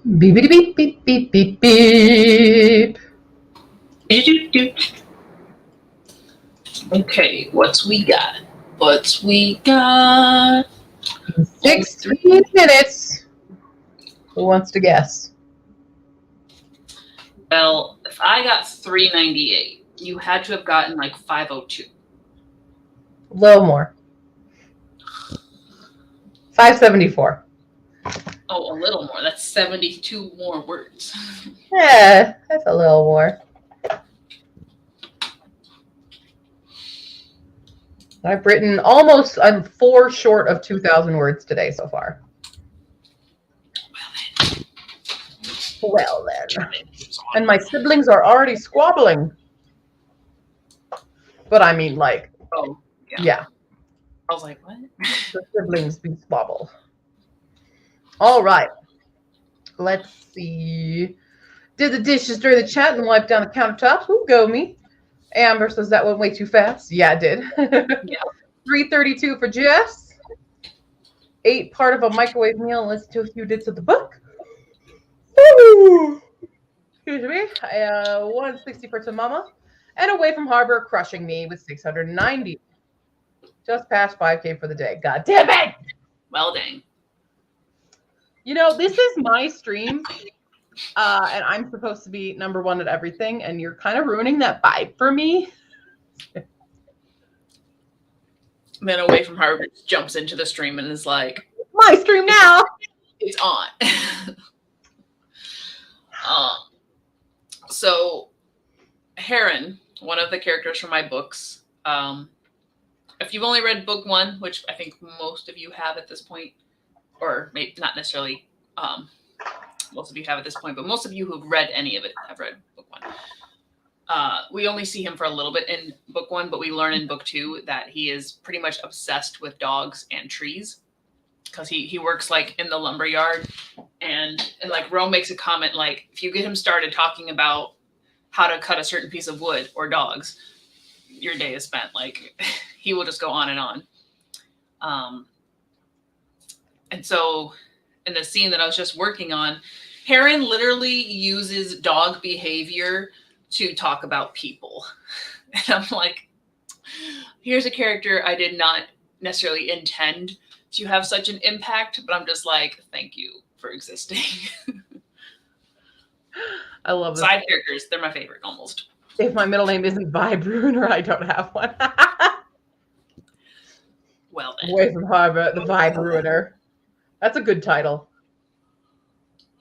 Beep, beep, beep, beep, beep, beep, beep. Okay, what's we got? What's we got? 16 minutes. Who wants to guess? Well, if I got 398, you had to have gotten like 502. A little more. 574. Oh, a little more. That's 72 more words. Yeah, that's a little more. I've written almost, I'm 4 short of 2,000 words today so far. Well then. And my siblings are already squabbling. But I mean, like, Oh, yeah. I was like, what? The siblings be squabble. All right. Let's see. Did the dishes during the chat and wipe down the countertops. Who go me? Amber says that went way too fast. Yeah, it did. Yeah. 332 for Jess. 8 part of a microwave meal and listen to a few bits of the book. Woo! Excuse me. 160 for Tamama. And Away from Harbor crushing me with 690. Just past 5K for the day. God damn it! Well, dang. You know, this is my stream. And I'm supposed to be number 1 at everything, and you're kind of ruining that vibe for me. And then Away from Harvard jumps into the stream and is like, My stream now. it's on. So, Heron, one of the characters from my books, if you've only read book 1, which I think most of you have at this point, or maybe not necessarily most of you have at this point, but most of you who've read any of it have read book 1. We only see him for a little bit in book 1, but we learn in book 2 that he is pretty much obsessed with dogs and trees because he works like in the lumber yard, and like Rome makes a comment like, if you get him started talking about how to cut a certain piece of wood or dogs, your day is spent. Like, he will just go on and on. And so in the scene that I was just working on, Heron literally uses dog behavior to talk about people. And I'm like, here's a character I did not necessarily intend to have such an impact, but I'm just like, thank you for existing. I love Side characters, they're my favorite almost. If my middle name isn't Vibe Ruiner, I don't have one. Well then. Away from Harbor, the Vibe Ruiner. That's a good title.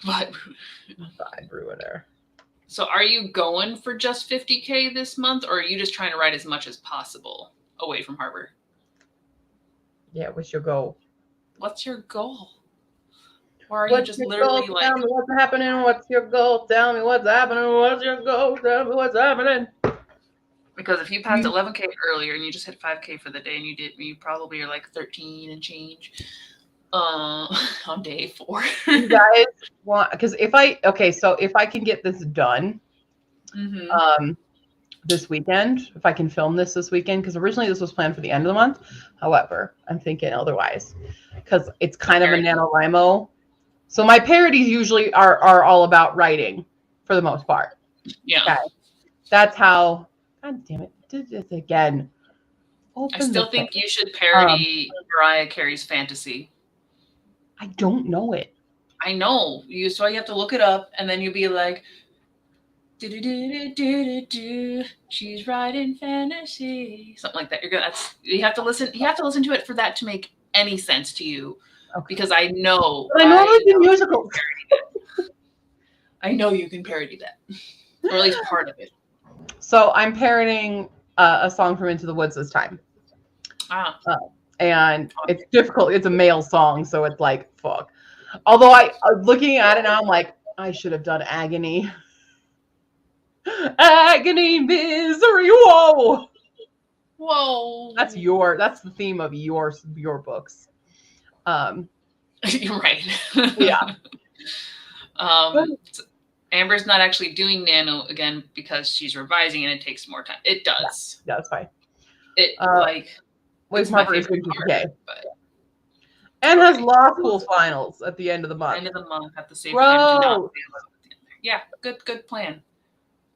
Vibe Ruiner. So are you going for just 50K this month, or are you just trying to write as much as possible Away from Harbor? Yeah, what's your goal? What's your goal? Or are you just literally goal? like... Tell me what's happening. What's your goal? Tell me what's happening. What's your goal? Tell me what's happening. Because if you passed 11K earlier and you just hit 5K for the day and you probably are like 13 and change on day 4. You guys want, because if I can get this done this weekend, if I can film this weekend, because originally this was planned for the end of the month. However, I'm thinking otherwise because it's kind of a NaNoWRIMO. So my parodies usually are all about writing for the most part. Yeah. Okay. That's how, God damn it, did this again. I still think you should parody Mariah Carey's Fantasy. I don't know it. I know. So you have to look it up, and then you'll be like, do, she's writing fantasy. Something like that. You have to listen to it for that to make any sense to you. Okay. Because I know. But I normally do musicals. I know you can parody that. Or at least part of it. So I'm parodying a song from Into the Woods this time. And it's difficult. It's a male song, so it's like, fuck. Although looking at it now, I'm like, I should have done Agony. Agony, misery, whoa. Whoa. That's the theme of your books. You're right. Yeah. Amber's not actually doing Nano again because she's revising and it takes more time. It does. Yeah, that's fine. It Wait, my favorite part, And has Okay. law school finals at the end of the month. End of the month at the same time. Do not Bro. Yeah, good plan.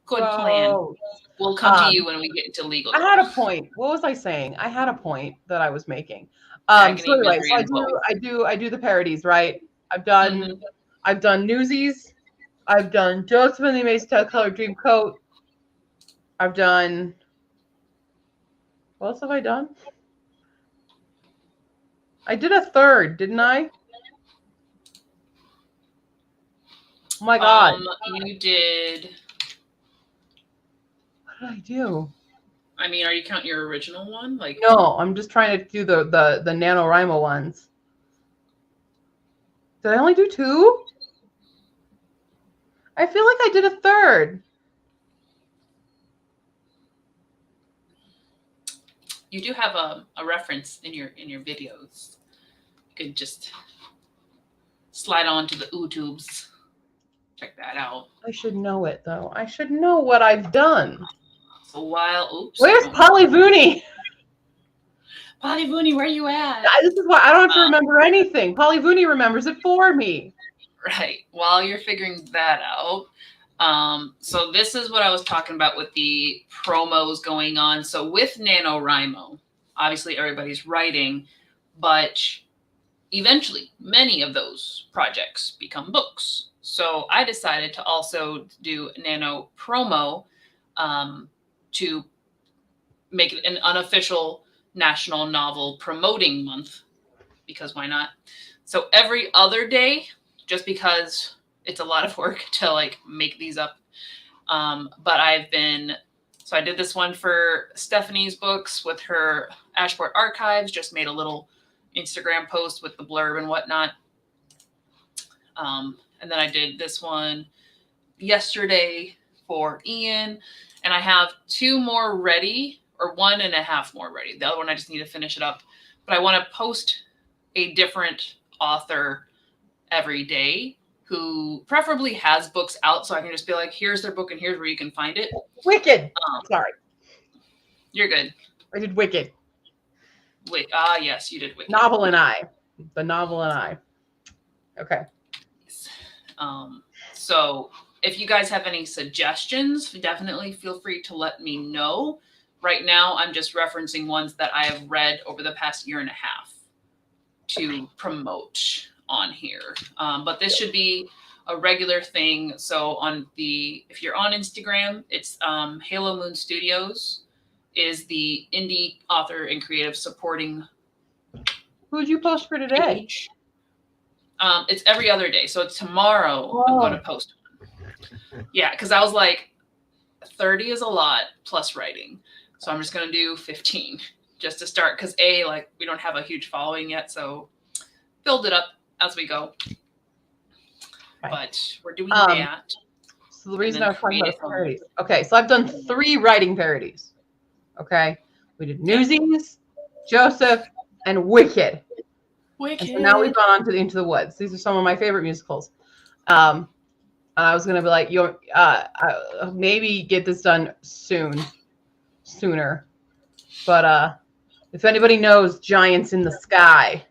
Good plan. We'll come to you when we get into legal. I had a point. What was I saying? I had a point that I was making. Agony, So anyway, misery, and woe. I do the parodies, right? I've done Newsies. I've done Joseph and the Amazing Technicolor Dreamcoat. I've done. What else have I done? I did a third, didn't I? Oh my God. You did. What did I do? I mean, are you counting your original one? Like, no, I'm just trying to do the NaNoWRIMO ones. Did I only do 2? I feel like I did a third. You do have a reference in your videos. You could just slide on to the YouTubes. Check that out. I should know it though. I should know what I've done. So while where's Polly Vooney? Polly Vooney, where you at? This is why I don't have to remember anything. Polly Vooney remembers it for me. Right. While you're figuring that out, so this is what I was talking about with the promos going on. So with NaNoWRIMO, obviously everybody's writing, but eventually many of those projects become books. So I decided to also do Nano Promo to make it an unofficial National Novel Promoting Month, because why not? So every other day, just because it's a lot of work to like make these up. But I did this one for Stephanie's books with her Ashport Archives, just made a little Instagram post with the blurb and whatnot. And then I did this one yesterday for Ian, and I have 2 more ready, or 1.5 more ready. The other one I just need to finish it up, but I want to post a different author every day who preferably has books out, so I can just be like, here's their book and here's where you can find it. Wicked. Sorry. You're good. I did Wicked. Wait, yes, you did Wicked. Novel and I. The Novel and I. Okay. So if you guys have any suggestions, definitely feel free to let me know. Right now, I'm just referencing ones that I have read over the past 1.5 years to promote on here. But this should be a regular thing. So if you're on Instagram, it's Halo Moon Studios is the indie author and creative supporting. Who'd you post for today? Page. It's every other day. So it's tomorrow I'm going to post one. Yeah, because I was like, 30 is a lot plus writing. So I'm just going to do 15 just to start. Because we don't have a huge following yet. So build it up as we go. Okay. But we're doing that. So the reason I was talking about parodies. Okay, so I've done 3 writing parodies. Okay. We did Newsies, Joseph, and Wicked. And so now we've gone on to Into the Woods. These are some of my favorite musicals. And I was gonna be like, maybe get this done sooner. But if anybody knows Giants in the Sky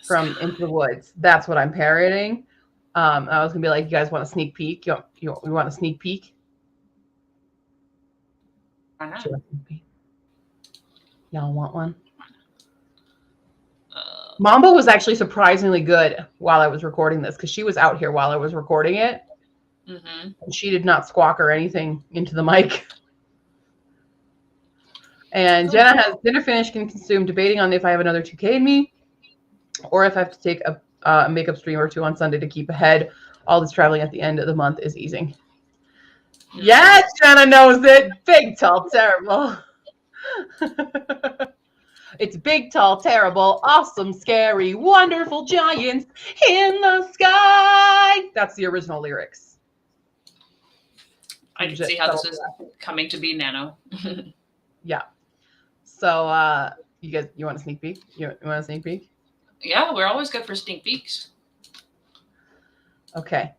from Into the Woods, that's what I'm parodying. I was gonna be like, you guys want a sneak peek? You want a sneak peek? Why not? Y'all want one? Mamba was actually surprisingly good while I was recording this, because she was out here while I was recording it. Mm-hmm. And she did not squawk or anything into the mic. And Jenna has dinner finished and consumed, debating on if I have another 2K in me or if I have to take a makeup stream or 2 on Sunday to keep ahead. All this traveling at the end of the month is easing. Mm-hmm. Yes, Jenna knows it. Big, tall, terrible. It's big, tall, terrible, awesome, scary, wonderful giants in the sky. That's the original lyrics. I can see how this is coming to be Nano. Yeah. So, you want a sneak peek? You want a sneak peek? Yeah, we're always good for sneak peeks. Okay.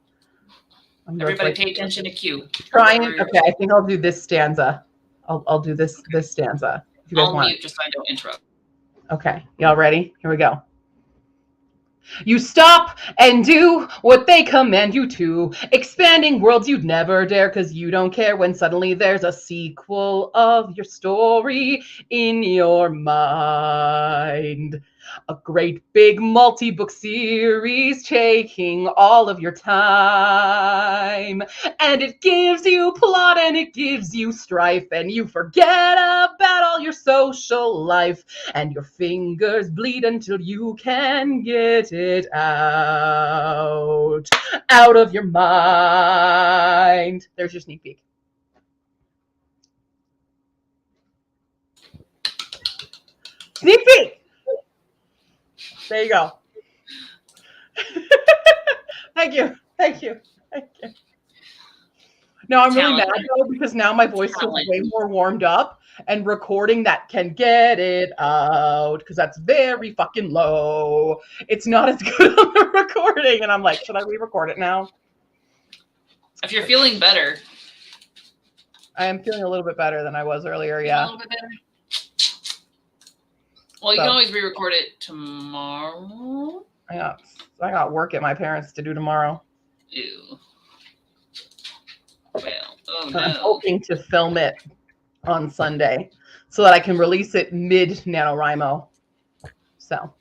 Everybody pay attention to Q. Okay, I think I'll do this stanza. I'll do this stanza. If you guys I'll want. mute just so I don't interrupt. Okay, y'all ready? Here we go. You stop and do what they command you to, expanding worlds you'd never dare because you don't care when suddenly there's a sequel of your story in your mind. A great big multi-book series taking all of your time. And it gives you plot and it gives you strife, and you forget about all your social life, and your fingers bleed until you can get it out of your mind. There's your sneak peek. Sneak peek. There you go. Thank you. Thank you. Thank you. No, I'm really mad though because now my voice is way more warmed up, and recording that can get it out because that's very fucking low. It's not as good on the recording, and I'm like, should I re-record it now? If you're feeling better. I am feeling a little bit better than I was earlier, yeah. A little bit better. Well, you can always re-record it tomorrow. I got work at my parents' to do tomorrow. Ew. Well, oh no. I'm hoping to film it on Sunday so that I can release it mid NaNoWRIMO. So,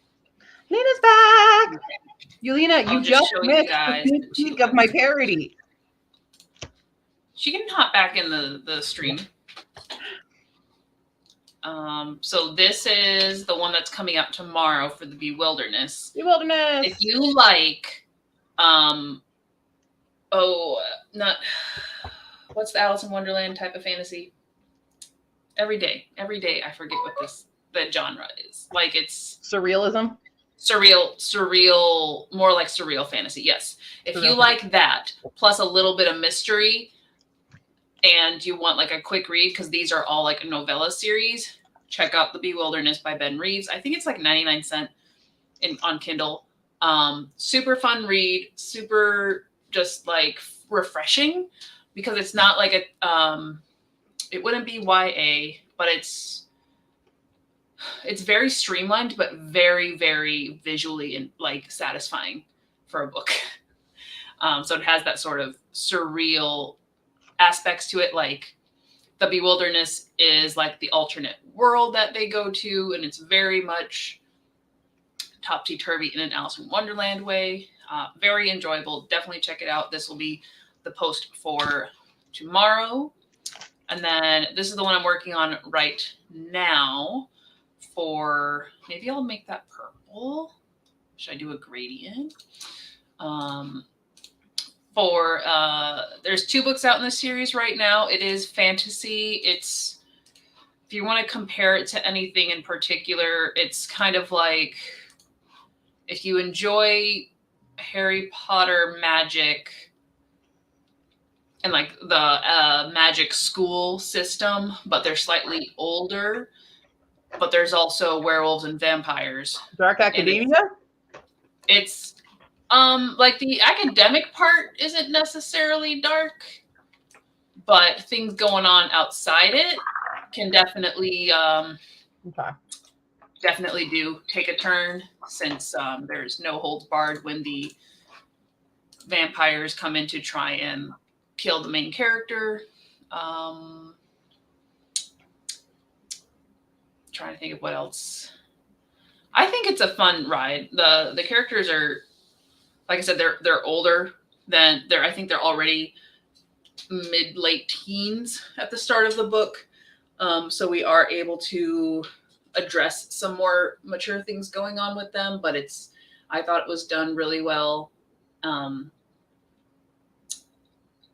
Nina's back. Yulina, you just missed the sneak peek of my parody. She can hop back in the stream. So this is the one that's coming out tomorrow for the Bewilderness. Bewilderness. If you like, what's the Alice in Wonderland type of fantasy? Every day, I forget what the genre is. Like it's surrealism. Surreal, more like surreal fantasy. Yes. If you like that, plus a little bit of mystery, and you want like a quick read, because these are all like a novella series, check out The Bewilderness by Ben Reeves. I think it's like 99 cents on Kindle. Super fun read, super just like refreshing, because it's not like it wouldn't be YA, but it's very streamlined, but very, very visually and like satisfying for a book. So it has that sort of surreal aspects to it. Like The Bewilderness is like the alternate world that they go to, and it's very much topsy-turvy in an Alice in Wonderland way. Very enjoyable. Definitely check it out. This will be the post for tomorrow. And then this is the one I'm working on right now for, maybe I'll make that purple. Should I do a gradient? There's 2 books out in the series right now. It is fantasy. If you want to compare it to anything in particular, it's kind of like if you enjoy Harry Potter magic and like the magic school system, but they're slightly older, but there's also werewolves and vampires. Dark Academia? It's like the academic part isn't necessarily dark, but things going on outside it can definitely definitely do take a turn, since there's no holds barred when the vampires come in to try and kill the main character. Trying to think of what else. I think it's a fun ride. The characters are, like I said, they're older than I think they're already mid-late teens at the start of the book. So we are able to address some more mature things going on with them, but I thought it was done really well.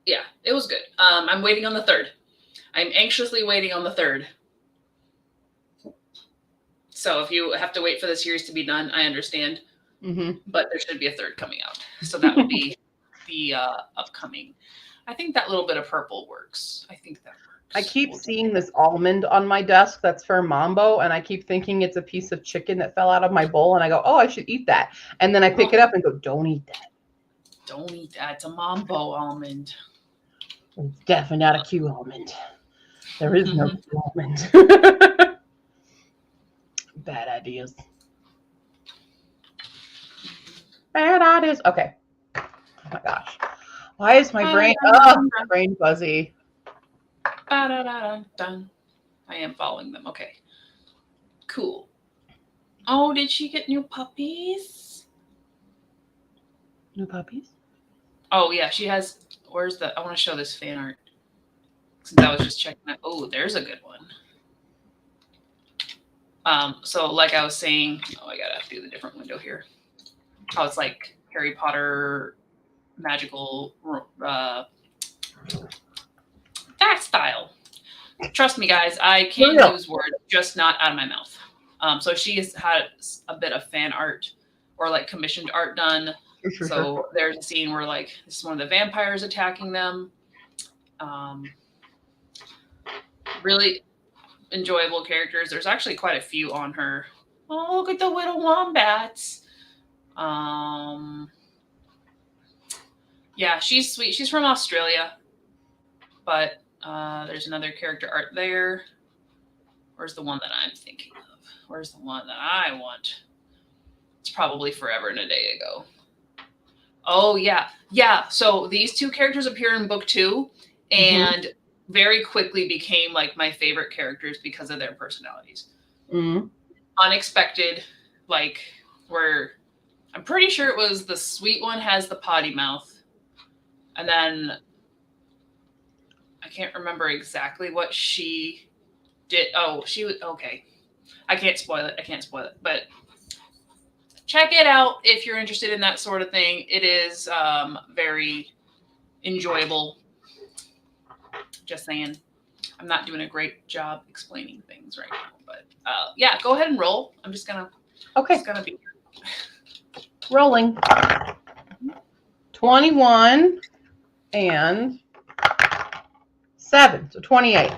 Yeah, it was good. I'm waiting on the 3rd. I'm anxiously waiting on the 3rd. So if you have to wait for the series to be done, I understand. Mm-hmm. But there should be a 3rd coming out. So that will be the upcoming. I think that little bit of purple works. I think that works. I keep seeing this almond on my desk that's for Mambo, and I keep thinking it's a piece of chicken that fell out of my bowl, and I go, oh, I should eat that. And then I pick it up and go, don't eat that. Don't eat that. It's a Mambo almond. It's definitely not a Q almond. There is no Q almond. Bad ideas. Fan artist. Okay. Oh my gosh. Why is my brain fuzzy? Ba-da-da-dun-dun. I am following them. Okay. Cool. Oh, did she get new puppies? New puppies? Oh, yeah. She has. Where's the. I want to show this fan art. Since I was just checking that. Oh, there's a good one. So like I was saying, I gotta do the different window here. How it's like Harry Potter magical that style. Trust me, guys, I can use words, just not out of my mouth. So she has had a bit of fan art or like commissioned art done. So there's a scene where like this is one of the vampires attacking them. Really enjoyable characters. There's actually quite a few on her. Oh, look at the little wombats. Yeah, she's sweet. She's from Australia, but there's another character art there. Where's the one that I'm thinking of? Where's the one that I want? It's probably forever and a day ago. Oh, yeah. Yeah, so these two characters appear in book 2, and very quickly became like my favorite characters because of their personalities. Unexpected, like where I'm pretty sure it was the sweet one has the potty mouth, and then I can't remember exactly what she did. Oh, she was okay. I can't spoil it, but check it out if you're interested in that sort of thing. It is very enjoyable. Just saying. I'm not doing a great job explaining things right now, but yeah, go ahead and roll. I'm just gonna be rolling. 21 and 7, so 28.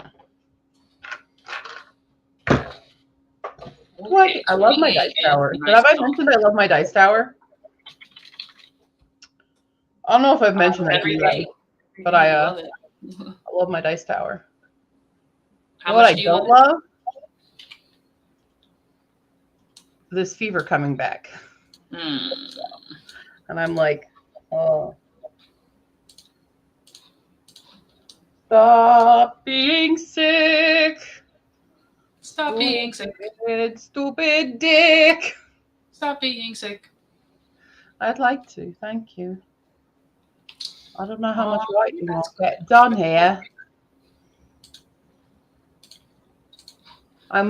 What? Okay, I love my dice tower. Have I mentioned I love my dice tower? I don't know if I've mentioned that yet, but I love my dice tower. How much do you don't love? This fever coming back. And I'm like, oh. Stop being sick. Stop being sick. Stupid dick. Stop being sick. I'd like to, thank you. I don't know how much writing I'll get done here. I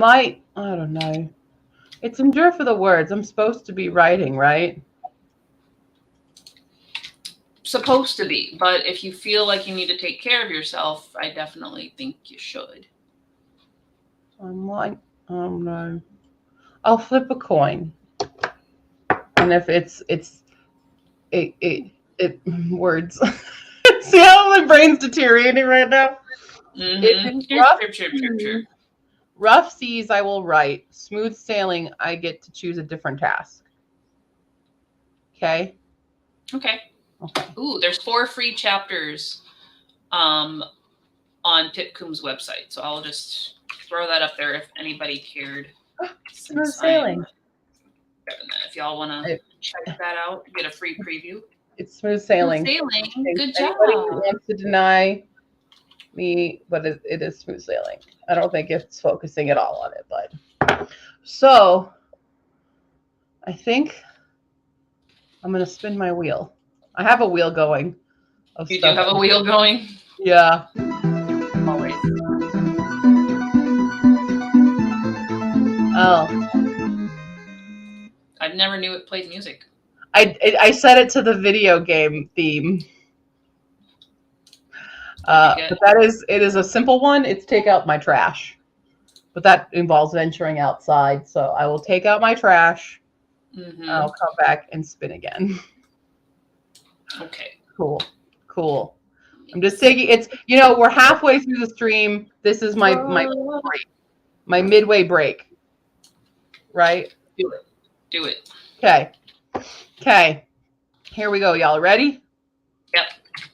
don't know. It's endure for the words. I'm supposed to be writing, right? Supposed to be, but if you feel like you need to take care of yourself, I definitely think you should. I'm like, oh no. I'll flip a coin. And if it's words. See how my brain's deteriorating right now? Rough seas, I will write. Smooth sailing, I get to choose a different task. Okay? Okay. Ooh, there's 4 free chapters on Tipcoom's website. So I'll just throw that up there if anybody cared. Smooth sailing. If y'all want to check that out, get a free preview. It's smooth sailing. Smooth sailing. Good job. Anybody who wants to deny me, but it is smooth sailing. I don't think it's focusing at all on it, but so I think I'm gonna spin my wheel. I have a wheel going. You do have a wheel going? Yeah. Always. Oh. I never knew it played music. I set it to the video game theme. But it is a simple one. It's take out my trash. But that involves venturing outside. So I will take out my trash. I'll come back and spin again. Okay. Cool. I'm just taking we're halfway through the stream. This is my break, my midway break. Right? Do it. Okay. Here we go, y'all. Ready? Yep.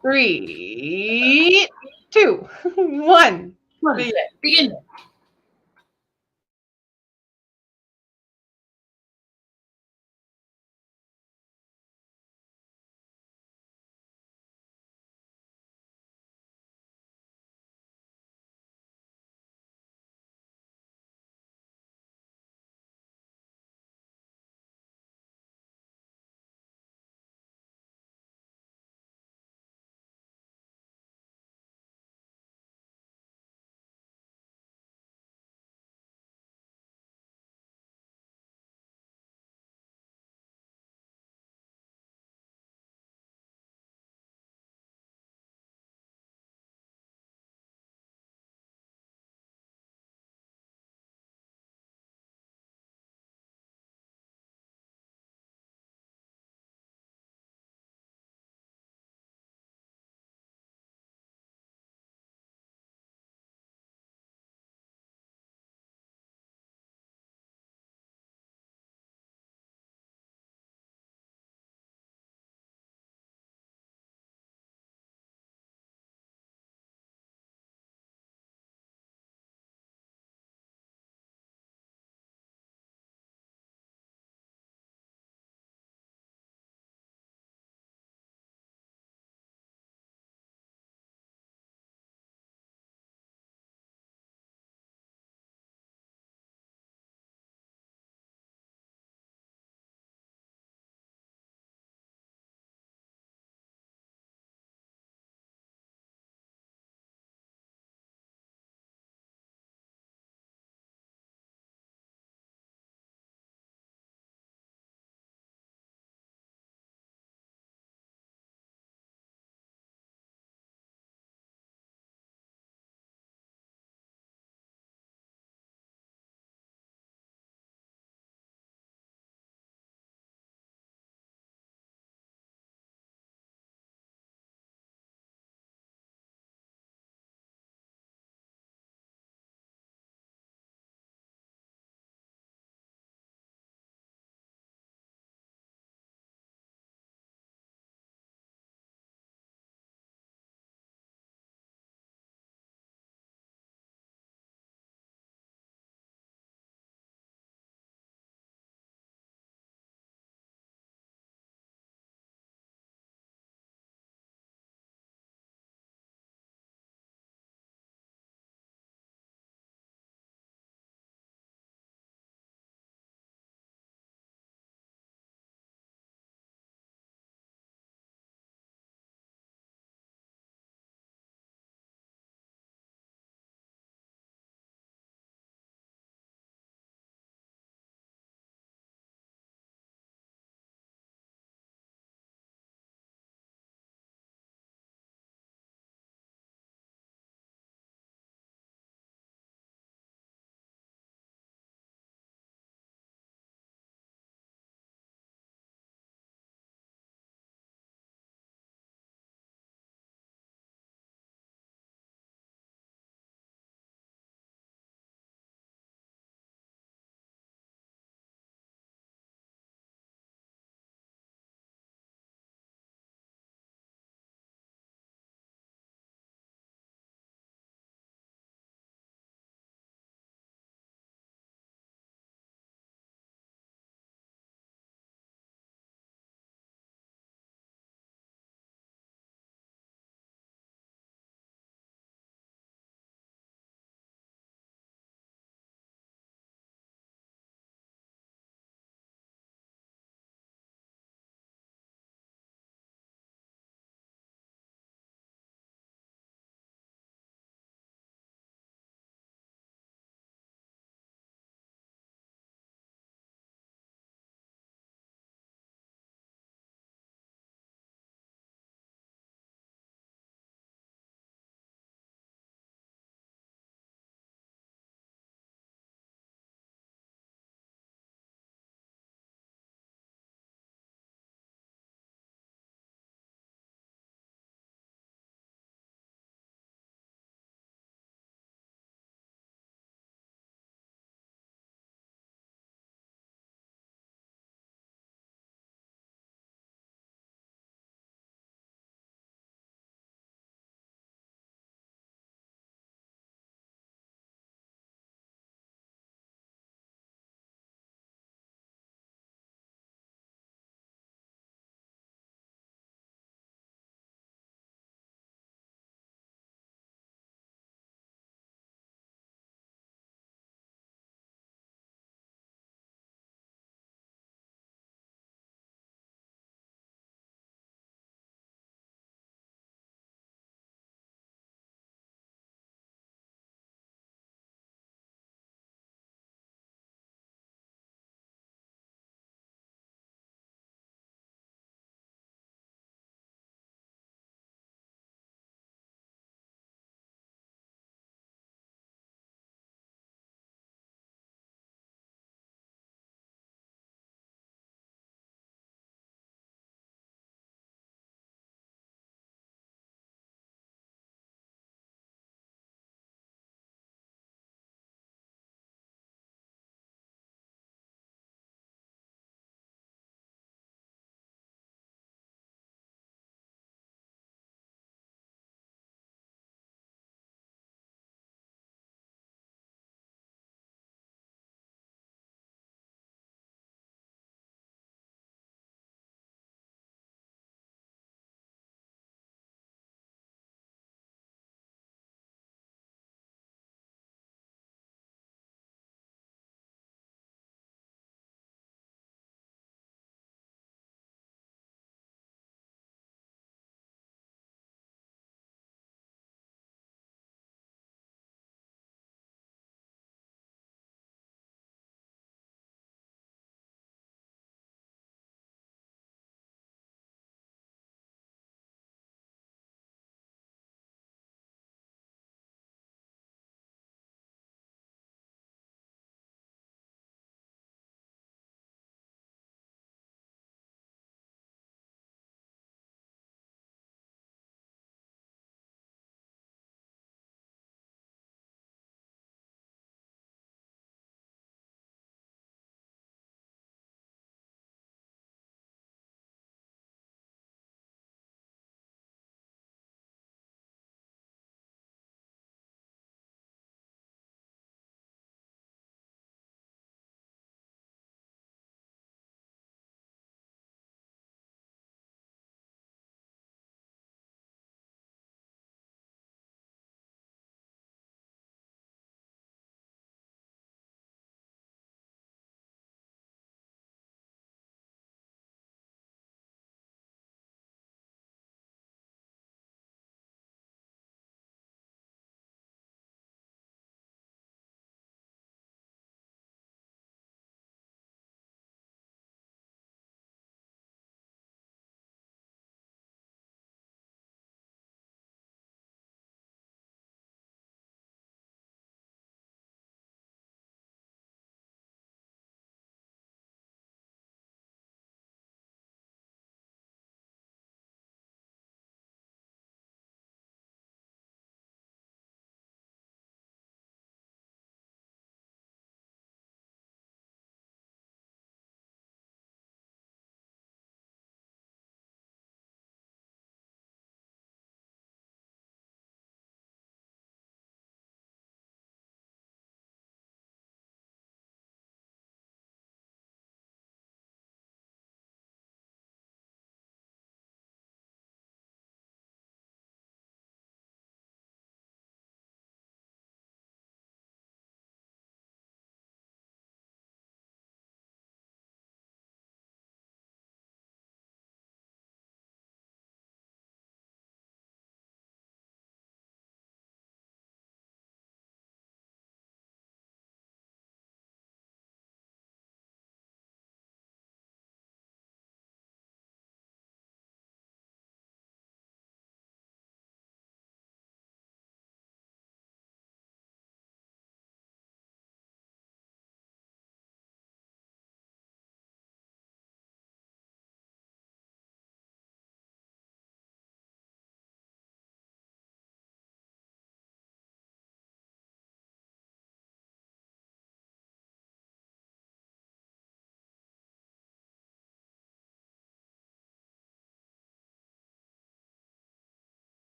3, 2, 1. Begin.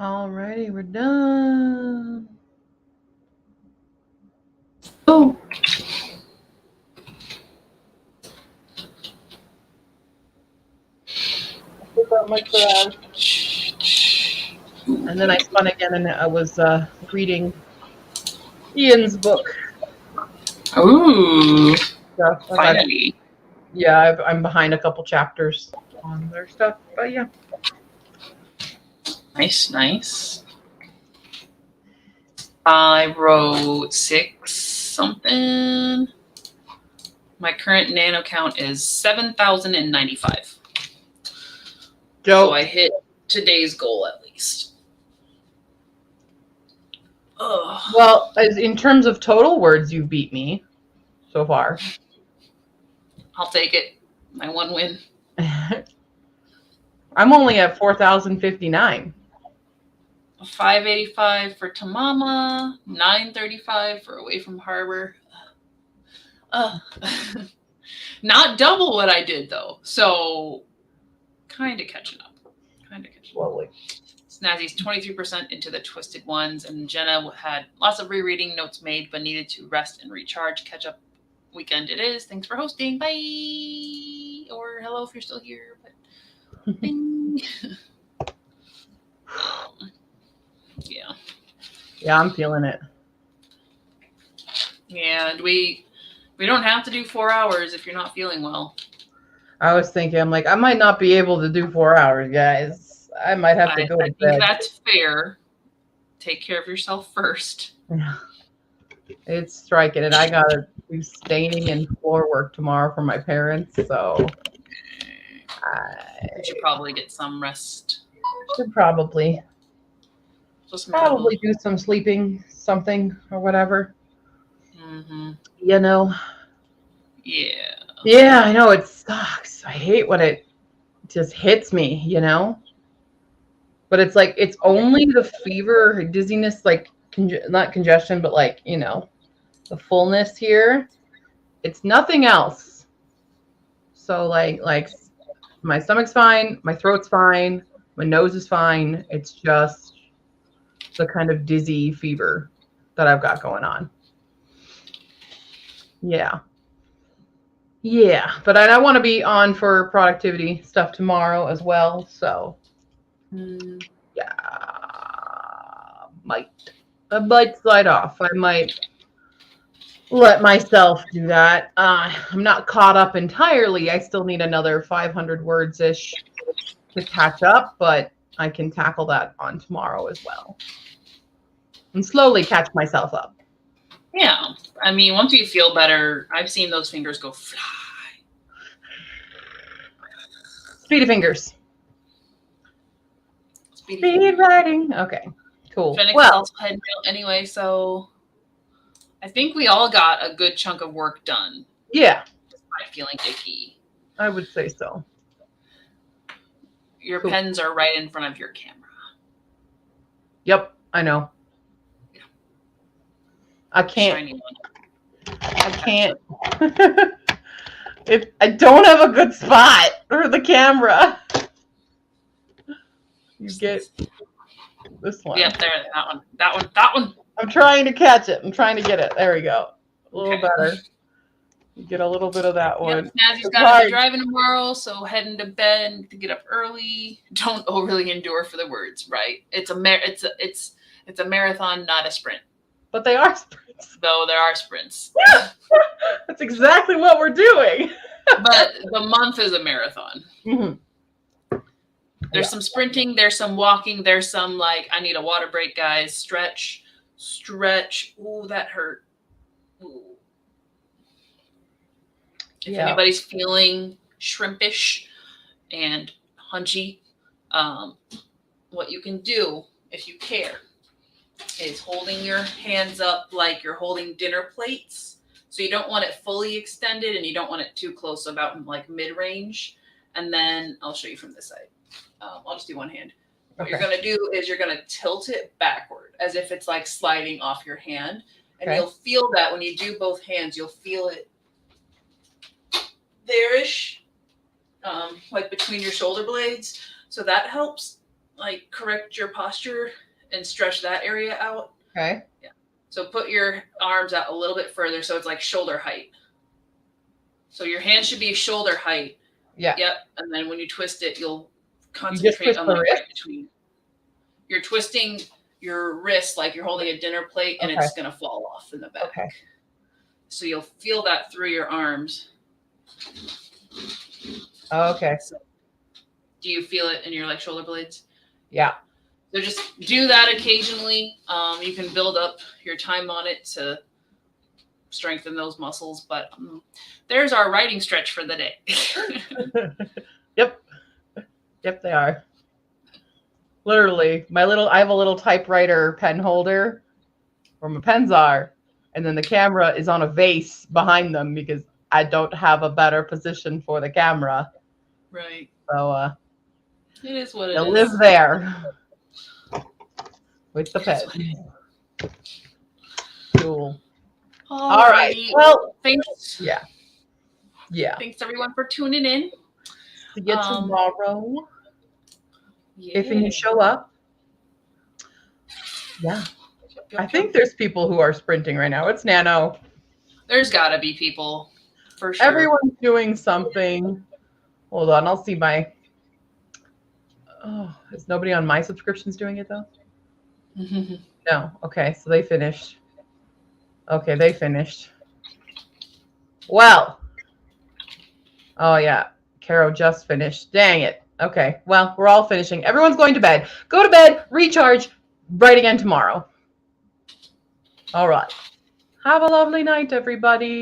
Alrighty, we're done. Oh. My crash. And then I spun again, and I was reading Ian's book. Ooh. Stuff. Finally. I'm behind a couple chapters on their stuff, but yeah. Nice. I wrote 6 something. My current nano count is 7,095. So I hit today's goal at least. Ugh. Well, in terms of total words, you beat me so far. I'll take it. My one win. I'm only at 4,059. 585 for Tamama, 935 for Away from Harbor. Not double what I did though, so kind of catching up. Slowly. Snazzy's 23% into the Twisted Ones, and Jenna had lots of rereading, notes made, but needed to rest and recharge. Catch up weekend it is. Thanks for hosting. Bye. Or hello if you're still here. But yeah. Yeah, I'm feeling it. Yeah, and we don't have to do 4 hours if you're not feeling well. I was thinking, I'm like, I might not be able to do 4 hours, guys. I might have to go to bed. I think that's fair. Take care of yourself first. Yeah. It's striking, and I gotta do staining and floor work tomorrow for my parents, so You should probably get some rest. Should probably do some sleeping, something or whatever. Mm-hmm. You know. Yeah. Yeah, I know, it sucks. I hate when it just hits me, you know. But it's like, it's only the fever, dizziness, like not congestion, but like, you know, the fullness here. It's nothing else. So like my stomach's fine, my throat's fine, my nose is fine. It's just the kind of dizzy fever that I've got going on. Yeah. Yeah, but I want to be on for productivity stuff tomorrow as well. So, yeah, I might slide off. I might let myself do that. I'm not caught up entirely. I still need another 500 words-ish to catch up, but I can tackle that on tomorrow as well. And slowly catch myself up. Yeah. I mean, once you feel better, I've seen those fingers go fly. Speedy fingers. Speed writing. Okay, cool. Well, heading out anyway, so I think we all got a good chunk of work done. Yeah. Despite feeling icky. I would say so. Your pens are right in front of your camera. Yep, I know. Yeah. I can't. Shiny one. I can't. I don't have a good spot for the camera. You get this one. Yep, there. That one. I'm trying to catch it. I'm trying to get it. There we go. A little better. You get a little bit of that one. Yep, Snazzy's got to be driving tomorrow, so heading to bed to get up early. Don't overly endure for the words, right? It's a marathon, not a sprint. But they are sprints. Though there are sprints. Yeah. That's exactly what we're doing. But the month is a marathon. Mm-hmm. There's some sprinting, there's some walking, there's some like, I need a water break, guys. Stretch. Ooh, that hurt. Ooh. If anybody's feeling shrimpish and hunchy, what you can do, if you care, is holding your hands up like you're holding dinner plates. So you don't want it fully extended and you don't want it too close, about like mid-range. And then I'll show you from this side. I'll just do one hand. What you're going to do is you're going to tilt it backward as if it's like sliding off your hand. And you'll feel that when you do both hands, you'll feel it there-ish, like between your shoulder blades. So that helps like correct your posture and stretch that area out. Okay. Yeah. So put your arms out a little bit further so it's like shoulder height. So your hand should be shoulder height. Yeah. Yep. And then when you twist it, you'll twist concentrate on the the wrist? right between. You're twisting your wrist like you're holding a dinner plate and Okay. it's going to fall off in the back. Okay. So you'll feel that through your arms. Okay. So, do you feel it in your like shoulder blades? Yeah. So just do that occasionally. You can build up your time on it to strengthen those muscles. But there's our writing stretch for the day. Yep. Yep, they are. Literally, I have a little typewriter pen holder where my pens are, and then the camera is on a vase behind them because I don't have a better position for the camera. Right. So it is what it I is. live there with the pen. Cool. All right. Well, thanks. Yeah. Yeah. Thanks everyone for tuning in. See you tomorrow. Yeah. If you show up. Yeah. I think there's people who are sprinting right now. It's Nano. There's got to be people, for sure. Everyone's doing something. Hold on, I'll see my. Oh, is nobody on my subscriptions doing it though? No. Okay, so they finished. Okay, they finished. Well. Oh yeah, Caro just finished. Dang it. Okay, well, we're all finishing. Everyone's going to bed. Go to bed, recharge, write again tomorrow. All right. Have a lovely night, everybody.